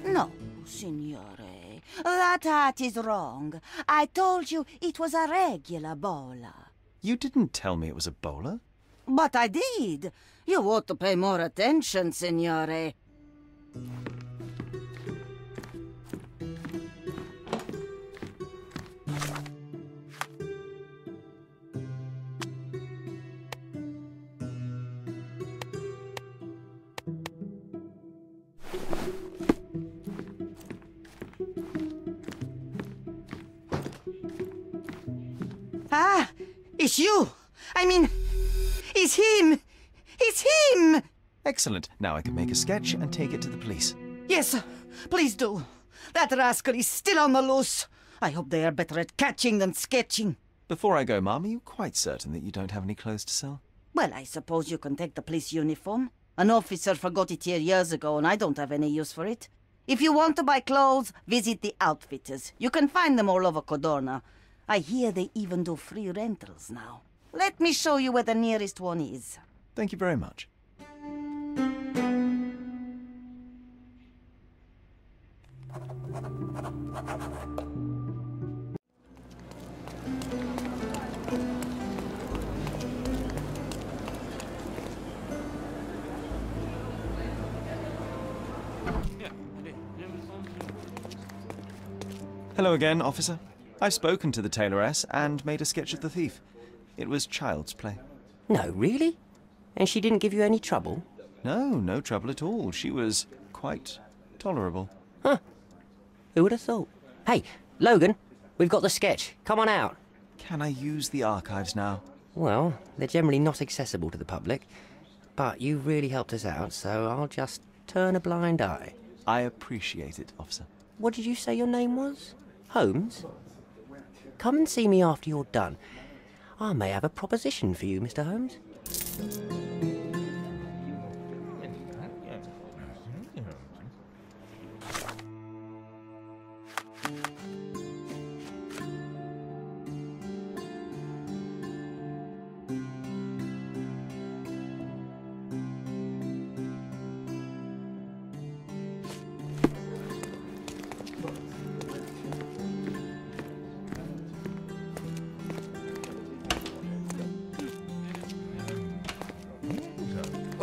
No, signore. That hat is wrong. I told you it was a regular bowler. You didn't tell me it was a bowler. But I did. You ought to pay more attention, signore. Ah, it's you. I mean, it's him. It's him. Excellent. Now I can make a sketch and take it to the police. Yes, please do. That rascal is still on the loose. I hope they are better at catching than sketching. Before I go, Mom, are you quite certain that you don't have any clothes to sell? Well, I suppose you can take the police uniform. An officer forgot it here years ago, and I don't have any use for it. If you want to buy clothes, visit the outfitters. You can find them all over Codorna. I hear they even do free rentals now. Let me show you where the nearest one is. Thank you very much. Hello again, officer. I've spoken to the tailoress and made a sketch of the thief. It was child's play. No, really? And she didn't give you any trouble? No, no trouble at all. She was quite tolerable. Huh. Who would have thought? Hey, Logan, we've got the sketch. Come on out. Can I use the archives now? Well, they're generally not accessible to the public. But you really helped us out, so I'll just turn a blind eye. I appreciate it, officer. What did you say your name was? Holmes? Come and see me after you're done. I may have a proposition for you, Mr. Holmes.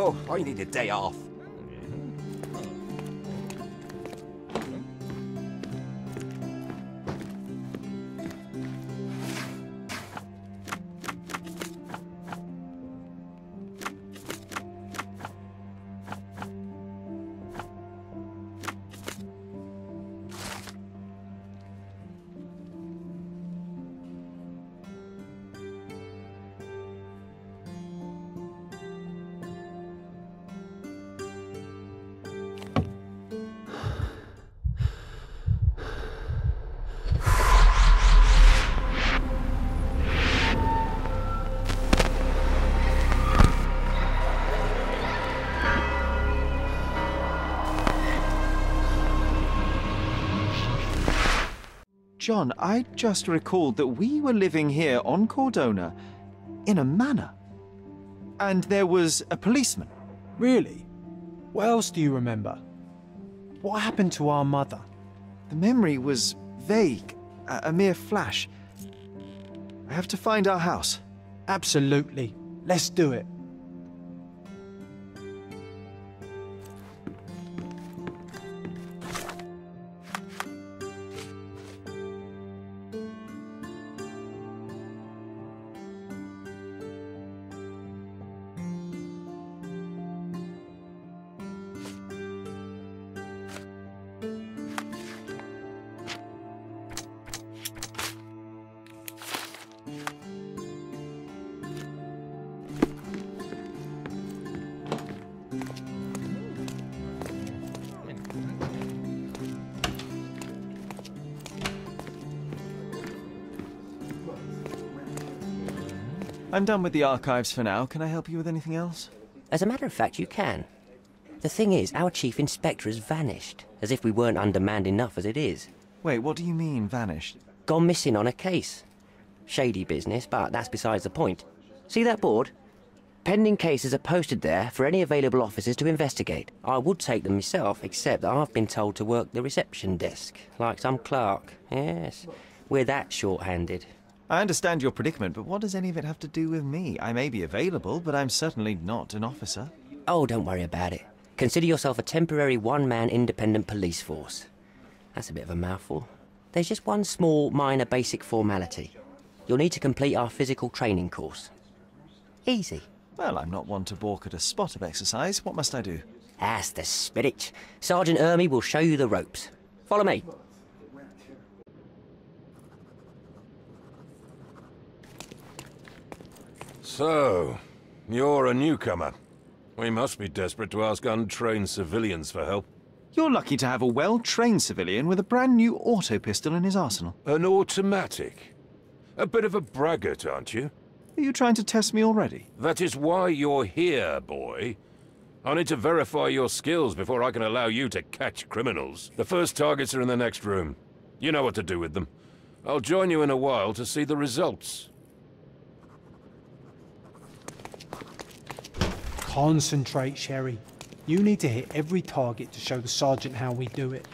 Oh, I need a day off. John, I just recalled that we were living here on Cordona in a manor. And there was a policeman. Really? What else do you remember? What happened to our mother? The memory was vague, a mere flash. I have to find our house. Absolutely. Let's do it. I'm done with the archives for now. Can I help you with anything else? As a matter of fact, you can. The thing is, our chief inspector has vanished, as if we weren't undermanned enough as it is. Wait, what do you mean, vanished? Gone missing on a case. Shady business, but that's besides the point. See that board? Pending cases are posted there for any available officers to investigate. I would take them myself, except that I've been told to work the reception desk, like some clerk. Yes, we're that short-handed. I understand your predicament, but what does any of it have to do with me? I may be available, but I'm certainly not an officer. Oh, don't worry about it. Consider yourself a temporary one-man independent police force. That's a bit of a mouthful. There's just one small, minor basic formality. You'll need to complete our physical training course. Easy. Well, I'm not one to balk at a spot of exercise. What must I do? That's the spirit. Sergeant Ermey will show you the ropes. Follow me. So, you're a newcomer. We must be desperate to ask untrained civilians for help. You're lucky to have a well-trained civilian with a brand new auto pistol in his arsenal. An automatic? A bit of a braggart, aren't you? Are you trying to test me already? That is why you're here, boy. I need to verify your skills before I can allow you to catch criminals. The first targets are in the next room. You know what to do with them. I'll join you in a while to see the results. Concentrate, Sherry. You need to hit every target to show the sergeant how we do it.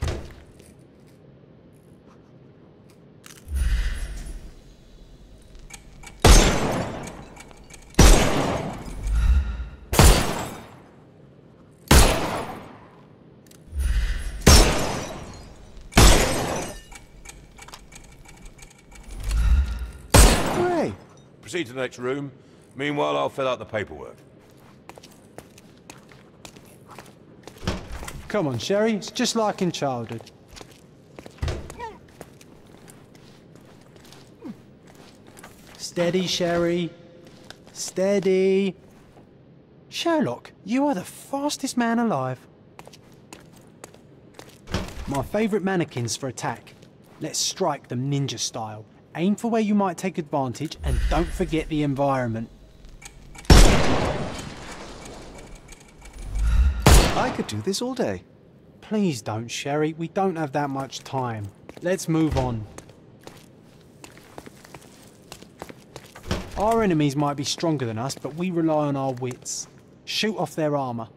Hooray! Proceed to the next room. Meanwhile, I'll fill out the paperwork. Come on, Sherry. It's just like in childhood. Steady, Sherry. Steady. Sherlock, you are the fastest man alive. My favourite mannequins for attack. Let's strike them ninja style. Aim for where you might take advantage and don't forget the environment. I could do this all day. Please don't, Sherry. We don't have that much time. Let's move on. Our enemies might be stronger than us, but we rely on our wits. Shoot off their armour.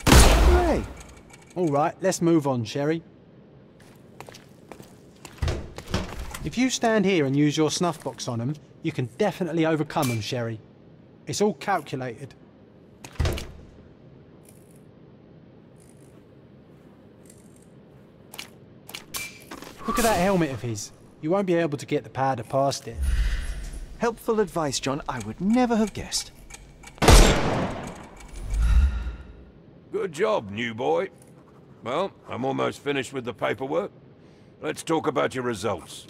Hooray! All right, let's move on, Sherry. If you stand here and use your snuff box on them, you can definitely overcome them, Sherry. It's all calculated. Look at that helmet of his. You won't be able to get the powder past it. Helpful advice, John. I would never have guessed. Good job, new boy. Well, I'm almost finished with the paperwork. Let's talk about your results.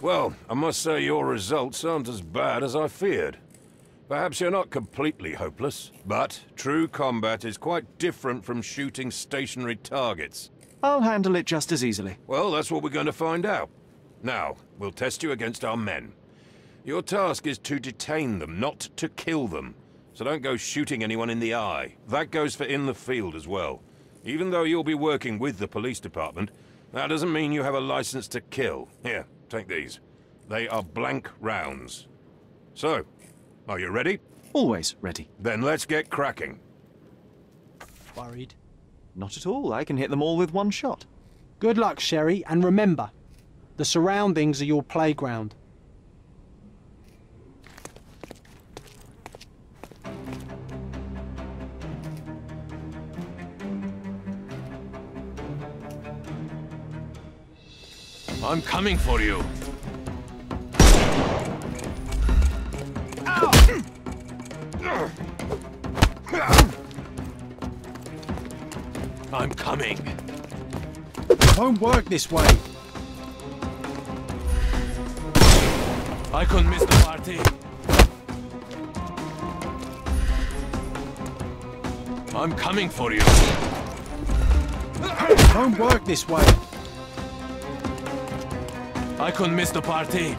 Well, I must say your results aren't as bad as I feared. Perhaps you're not completely hopeless, but true combat is quite different from shooting stationary targets. I'll handle it just as easily. Well, that's what we're going to find out. Now, we'll test you against our men. Your task is to detain them, not to kill them. So don't go shooting anyone in the eye. That goes for in the field as well. Even though you'll be working with the police department, that doesn't mean you have a license to kill. Here, take these. They are blank rounds. So, are you ready? Always ready. Then let's get cracking. Worried? Not at all. I can hit them all with one shot. Good luck, Sherry, and remember, the surroundings are your playground. I'm coming for you. I'm coming. It won't work this way. I couldn't miss the party. I'm coming for you. Don't work this way. I couldn't miss the party.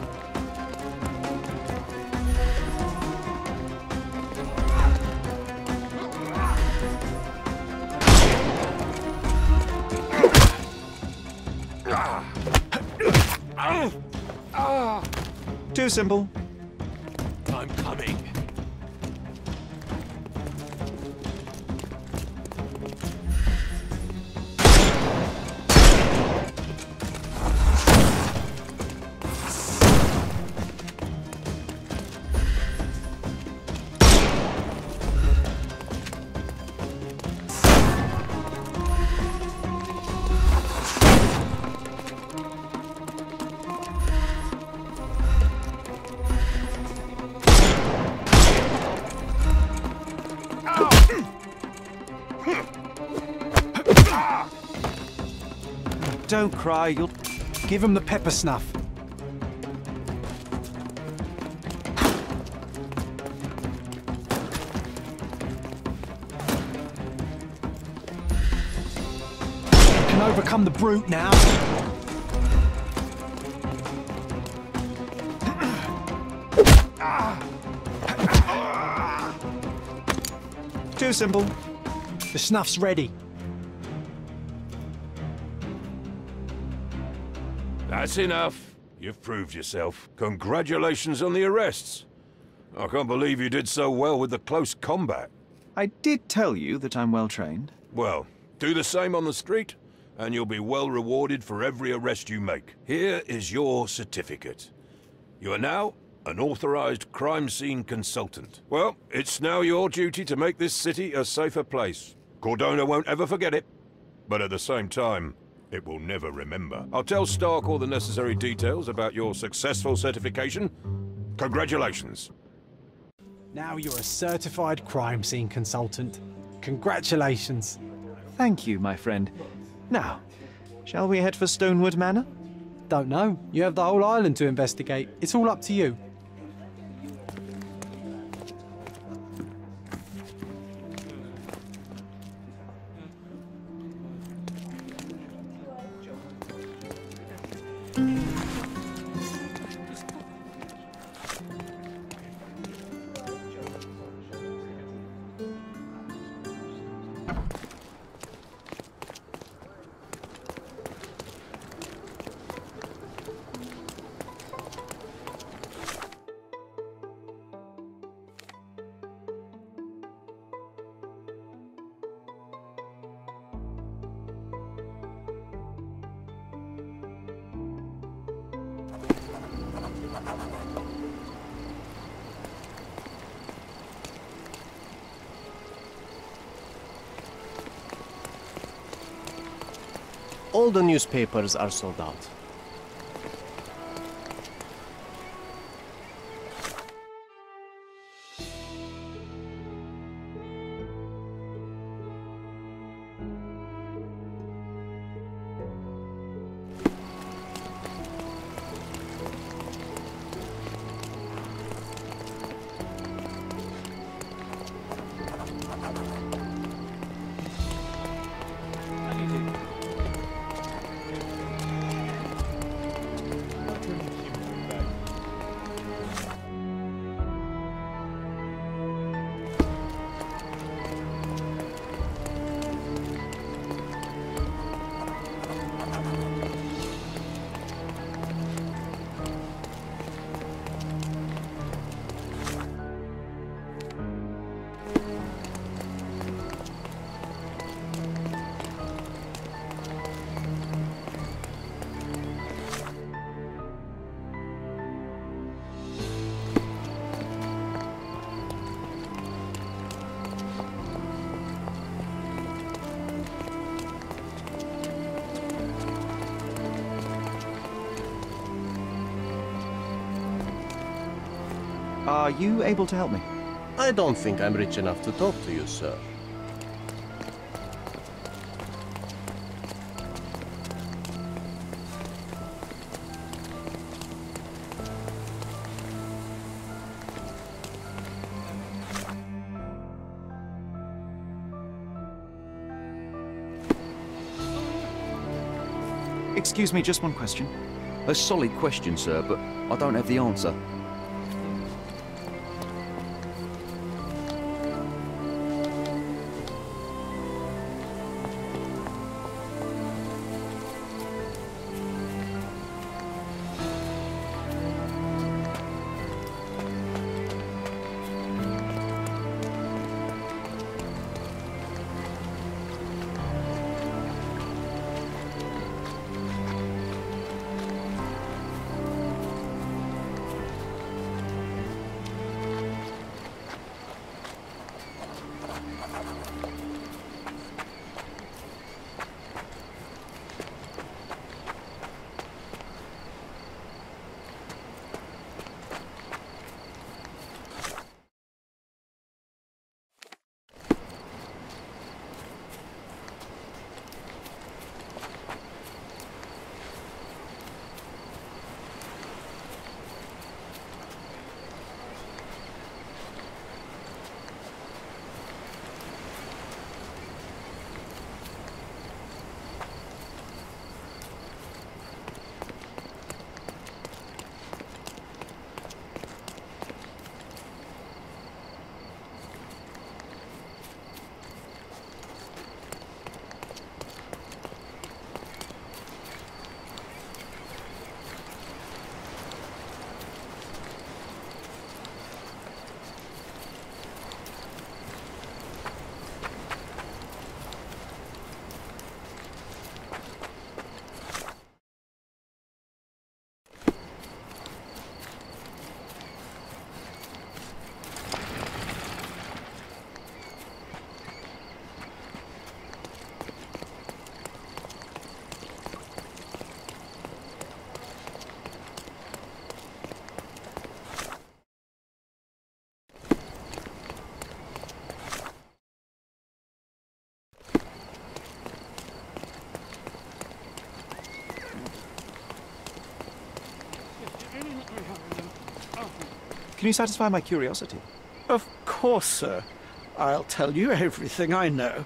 Too simple. I'm coming. Don't cry, you'll... Give him the pepper snuff. You can overcome the brute now. Too simple. The snuff's ready. That's enough. You've proved yourself. Congratulations on the arrests. I can't believe you did so well with the close combat. I did tell you that I'm well trained. Well, do the same on the street, and you'll be well rewarded for every arrest you make. Here is your certificate. You are now an authorized crime scene consultant. Well, it's now your duty to make this city a safer place. Cordona won't ever forget it, but at the same time, it will never remember. I'll tell Stark all the necessary details about your successful certification. Congratulations. Now you're a certified crime scene consultant. Congratulations. Thank you, my friend. Now, shall we head for Stonewood Manor? Don't know. You have the whole island to investigate. It's all up to you. All the newspapers are sold out. Are you able to help me? I don't think I'm rich enough to talk to you, sir. Excuse me, just one question. A solid question, sir, but I don't have the answer. Can you satisfy my curiosity? Of course, sir. I'll tell you everything I know.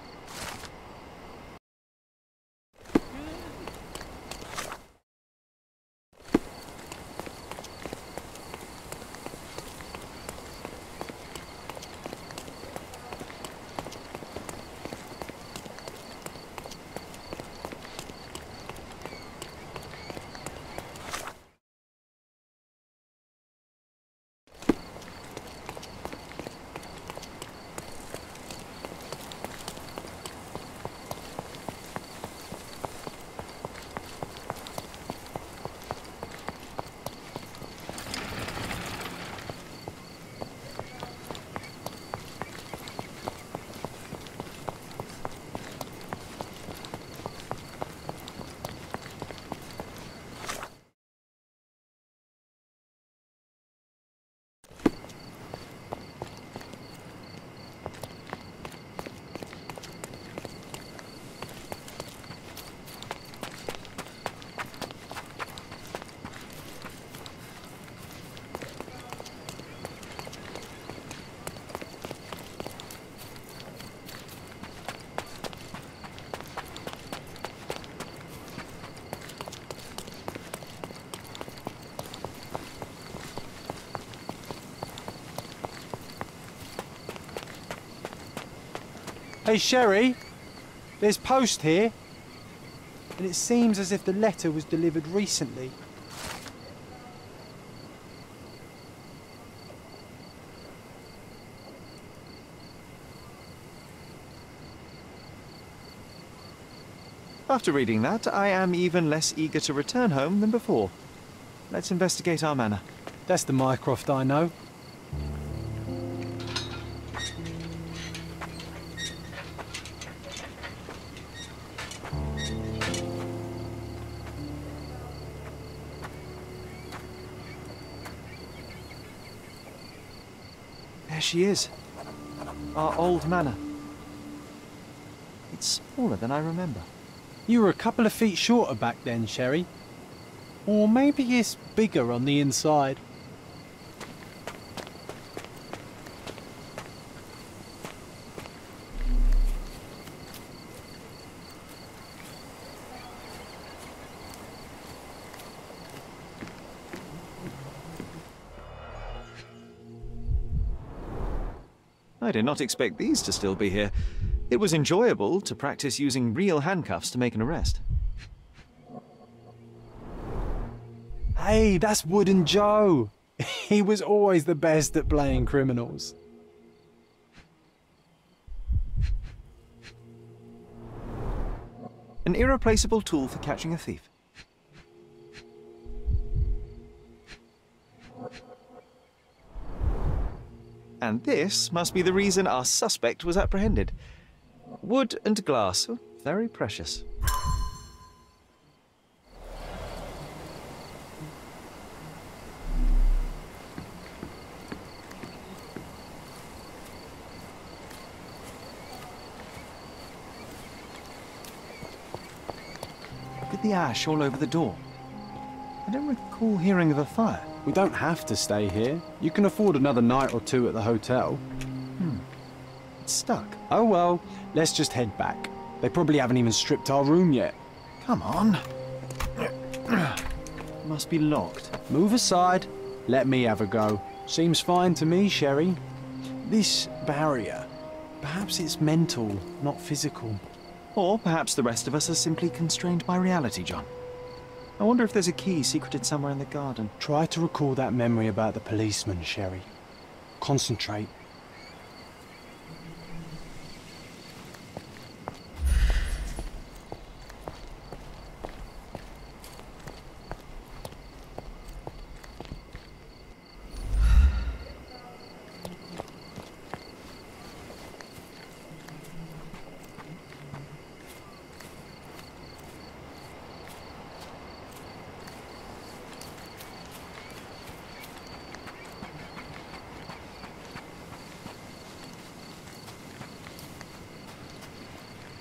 Hey, Sherry, there's post here, and it seems as if the letter was delivered recently. After reading that, I am even less eager to return home than before. Let's investigate our manor. That's the Mycroft I know. There she is. Our old manor. It's smaller than I remember. You were a couple of feet shorter back then, Sherry. Or maybe it's bigger on the inside. I did not expect these to still be here. It was enjoyable to practice using real handcuffs to make an arrest. Hey, that's Wooden Joe. He was always the best at playing criminals. An irreplaceable tool for catching a thief. And this must be the reason our suspect was apprehended. Wood and glass, oh, very precious. Look at the ash all over the door. I don't recall hearing of a fire. We don't have to stay here. You can afford another night or two at the hotel. It's stuck. Oh well, let's just head back. They probably haven't even stripped our room yet. Come on. Must be locked. Move aside. Let me have a go. Seems fine to me, Sherry. This barrier, perhaps it's mental, not physical. Or perhaps the rest of us are simply constrained by reality, John. I wonder if there's a key secreted somewhere in the garden. Try to recall that memory about the policeman, Sherry. Concentrate.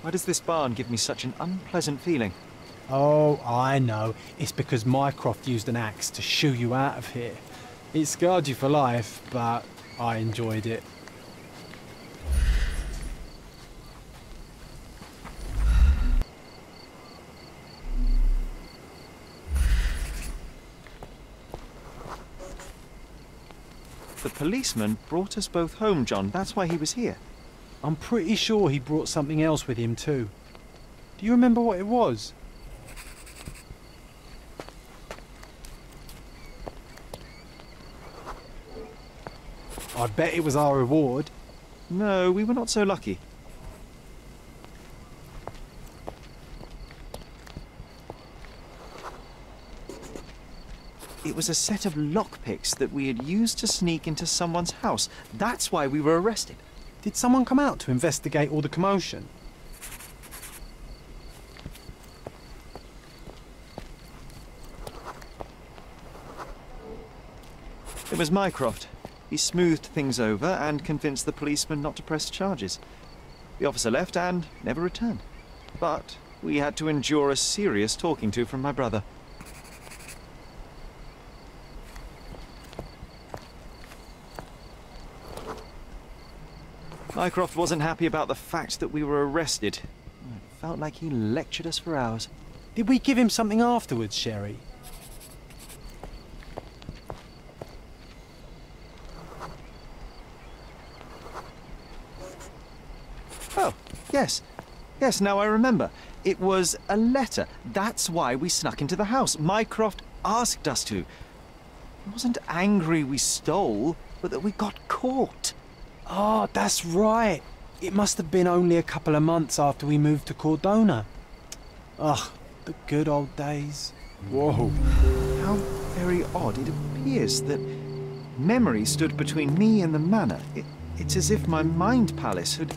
Why does this barn give me such an unpleasant feeling? Oh, I know. It's because Mycroft used an axe to shoo you out of here. It scarred you for life, but I enjoyed it. The policeman brought us both home, John. That's why he was here. I'm pretty sure he brought something else with him too. Do you remember what it was? I bet it was our reward. No, we were not so lucky. It was a set of lockpicks that we had used to sneak into someone's house. That's why we were arrested. Did someone come out to investigate all the commotion? It was Mycroft. He smoothed things over and convinced the policeman not to press charges. The officer left and never returned. But we had to endure a serious talking to from my brother. Mycroft wasn't happy about the fact that we were arrested. It felt like he lectured us for hours. Did we give him something afterwards, Sherry? Oh, yes. Yes, now I remember. It was a letter. That's why we snuck into the house. Mycroft asked us to. He wasn't angry we stole, but that we got caught. Oh, that's right. It must have been only a couple of months after we moved to Cordona. Ugh, the good old days. Whoa. How very odd. It appears that memory stood between me and the manor. It's as if my mind palace had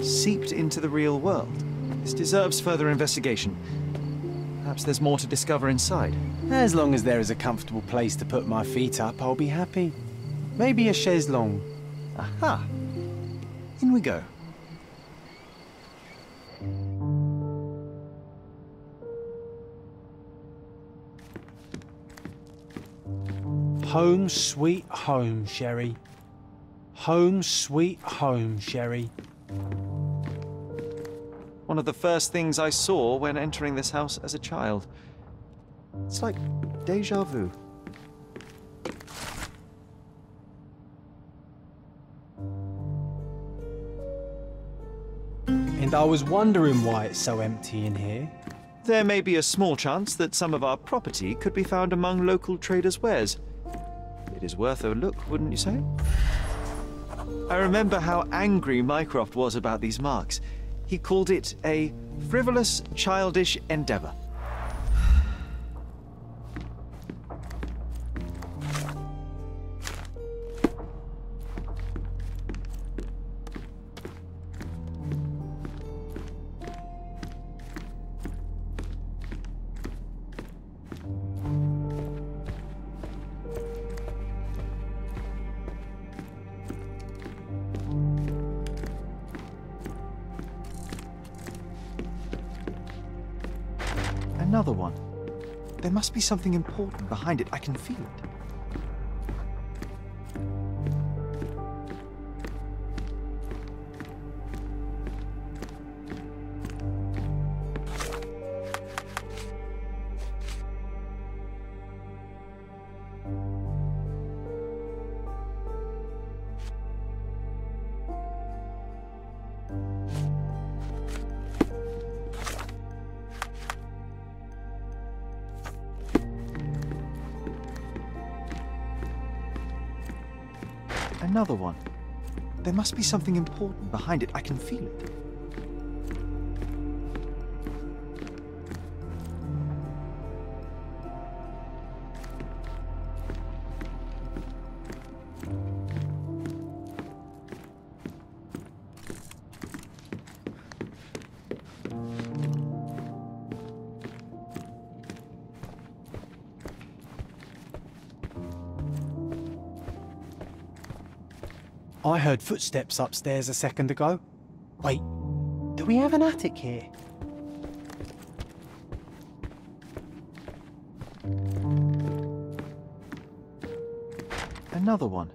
seeped into the real world. This deserves further investigation. Perhaps there's more to discover inside. As long as there is a comfortable place to put my feet up, I'll be happy. Maybe a chaise longue. Aha! In we go. Home sweet home, Sherry. Home sweet home, Sherry. One of the first things I saw when entering this house as a child. It's like déjà vu. and I was wondering why it's so empty in here. There may be a small chance that some of our property could be found among local traders' wares. It is worth a look, wouldn't you say? I remember how angry Mycroft was about these marks. He called it a frivolous, childish endeavor. Another one. There must be something important behind it. I can feel it. Another one. There must be something important behind it. I can feel it. I heard footsteps upstairs a second ago. Wait, do we have an attic here? Another one.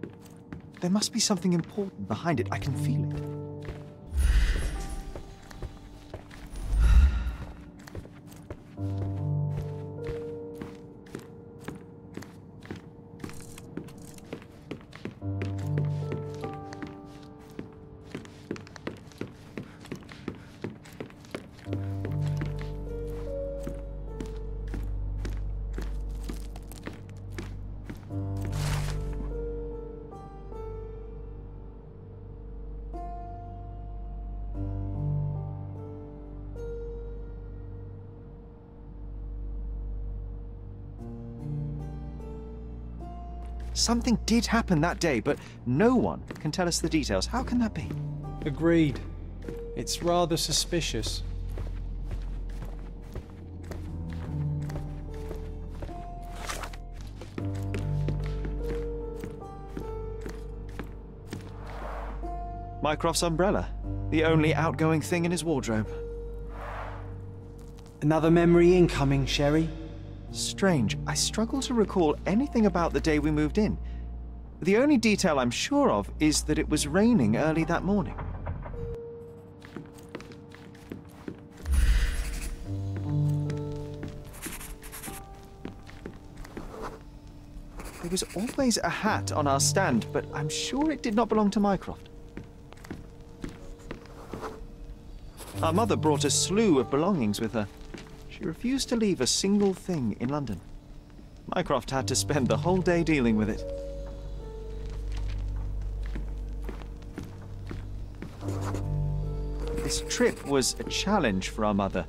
There must be something important behind it. I can feel it. Something did happen that day, but no one can tell us the details. How can that be? Agreed. It's rather suspicious. Mycroft's umbrella, the only outgoing thing in his wardrobe. Another memory incoming, Sherry. Strange. I struggle to recall anything about the day we moved in. The only detail I'm sure of is that it was raining early that morning. There was always a hat on our stand, but I'm sure it did not belong to Mycroft. Our mother brought a slew of belongings with her. She refused to leave a single thing in London. Mycroft had to spend the whole day dealing with it. This trip was a challenge for our mother.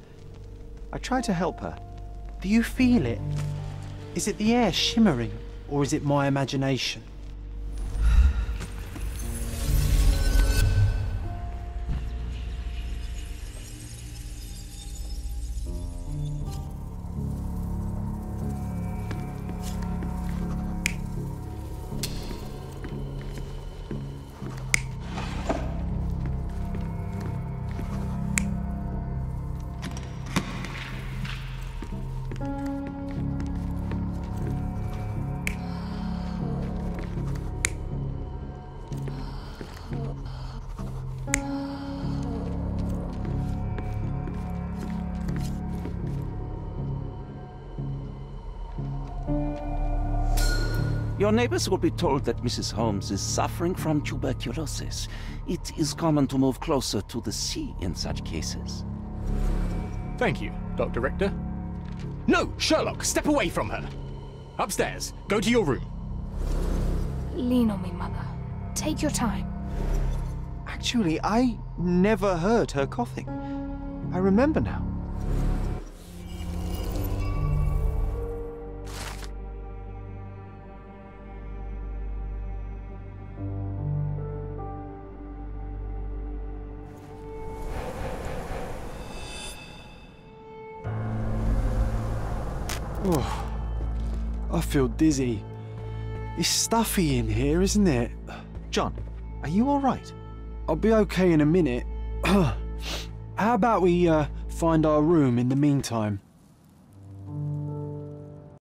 I tried to help her. Do you feel it? Is it the air shimmering, or is it my imagination? Your neighbors will be told that Mrs. Holmes is suffering from tuberculosis. It is common to move closer to the sea in such cases. Thank you, Dr. Richter. No, Sherlock, step away from her. Upstairs, go to your room. Lean on me, Mother. Take your time. Actually, I never heard her coughing. I remember now. Oh, I feel dizzy. It's stuffy in here, isn't it? John, are you all right? I'll be okay in a minute. How about we find our room in the meantime?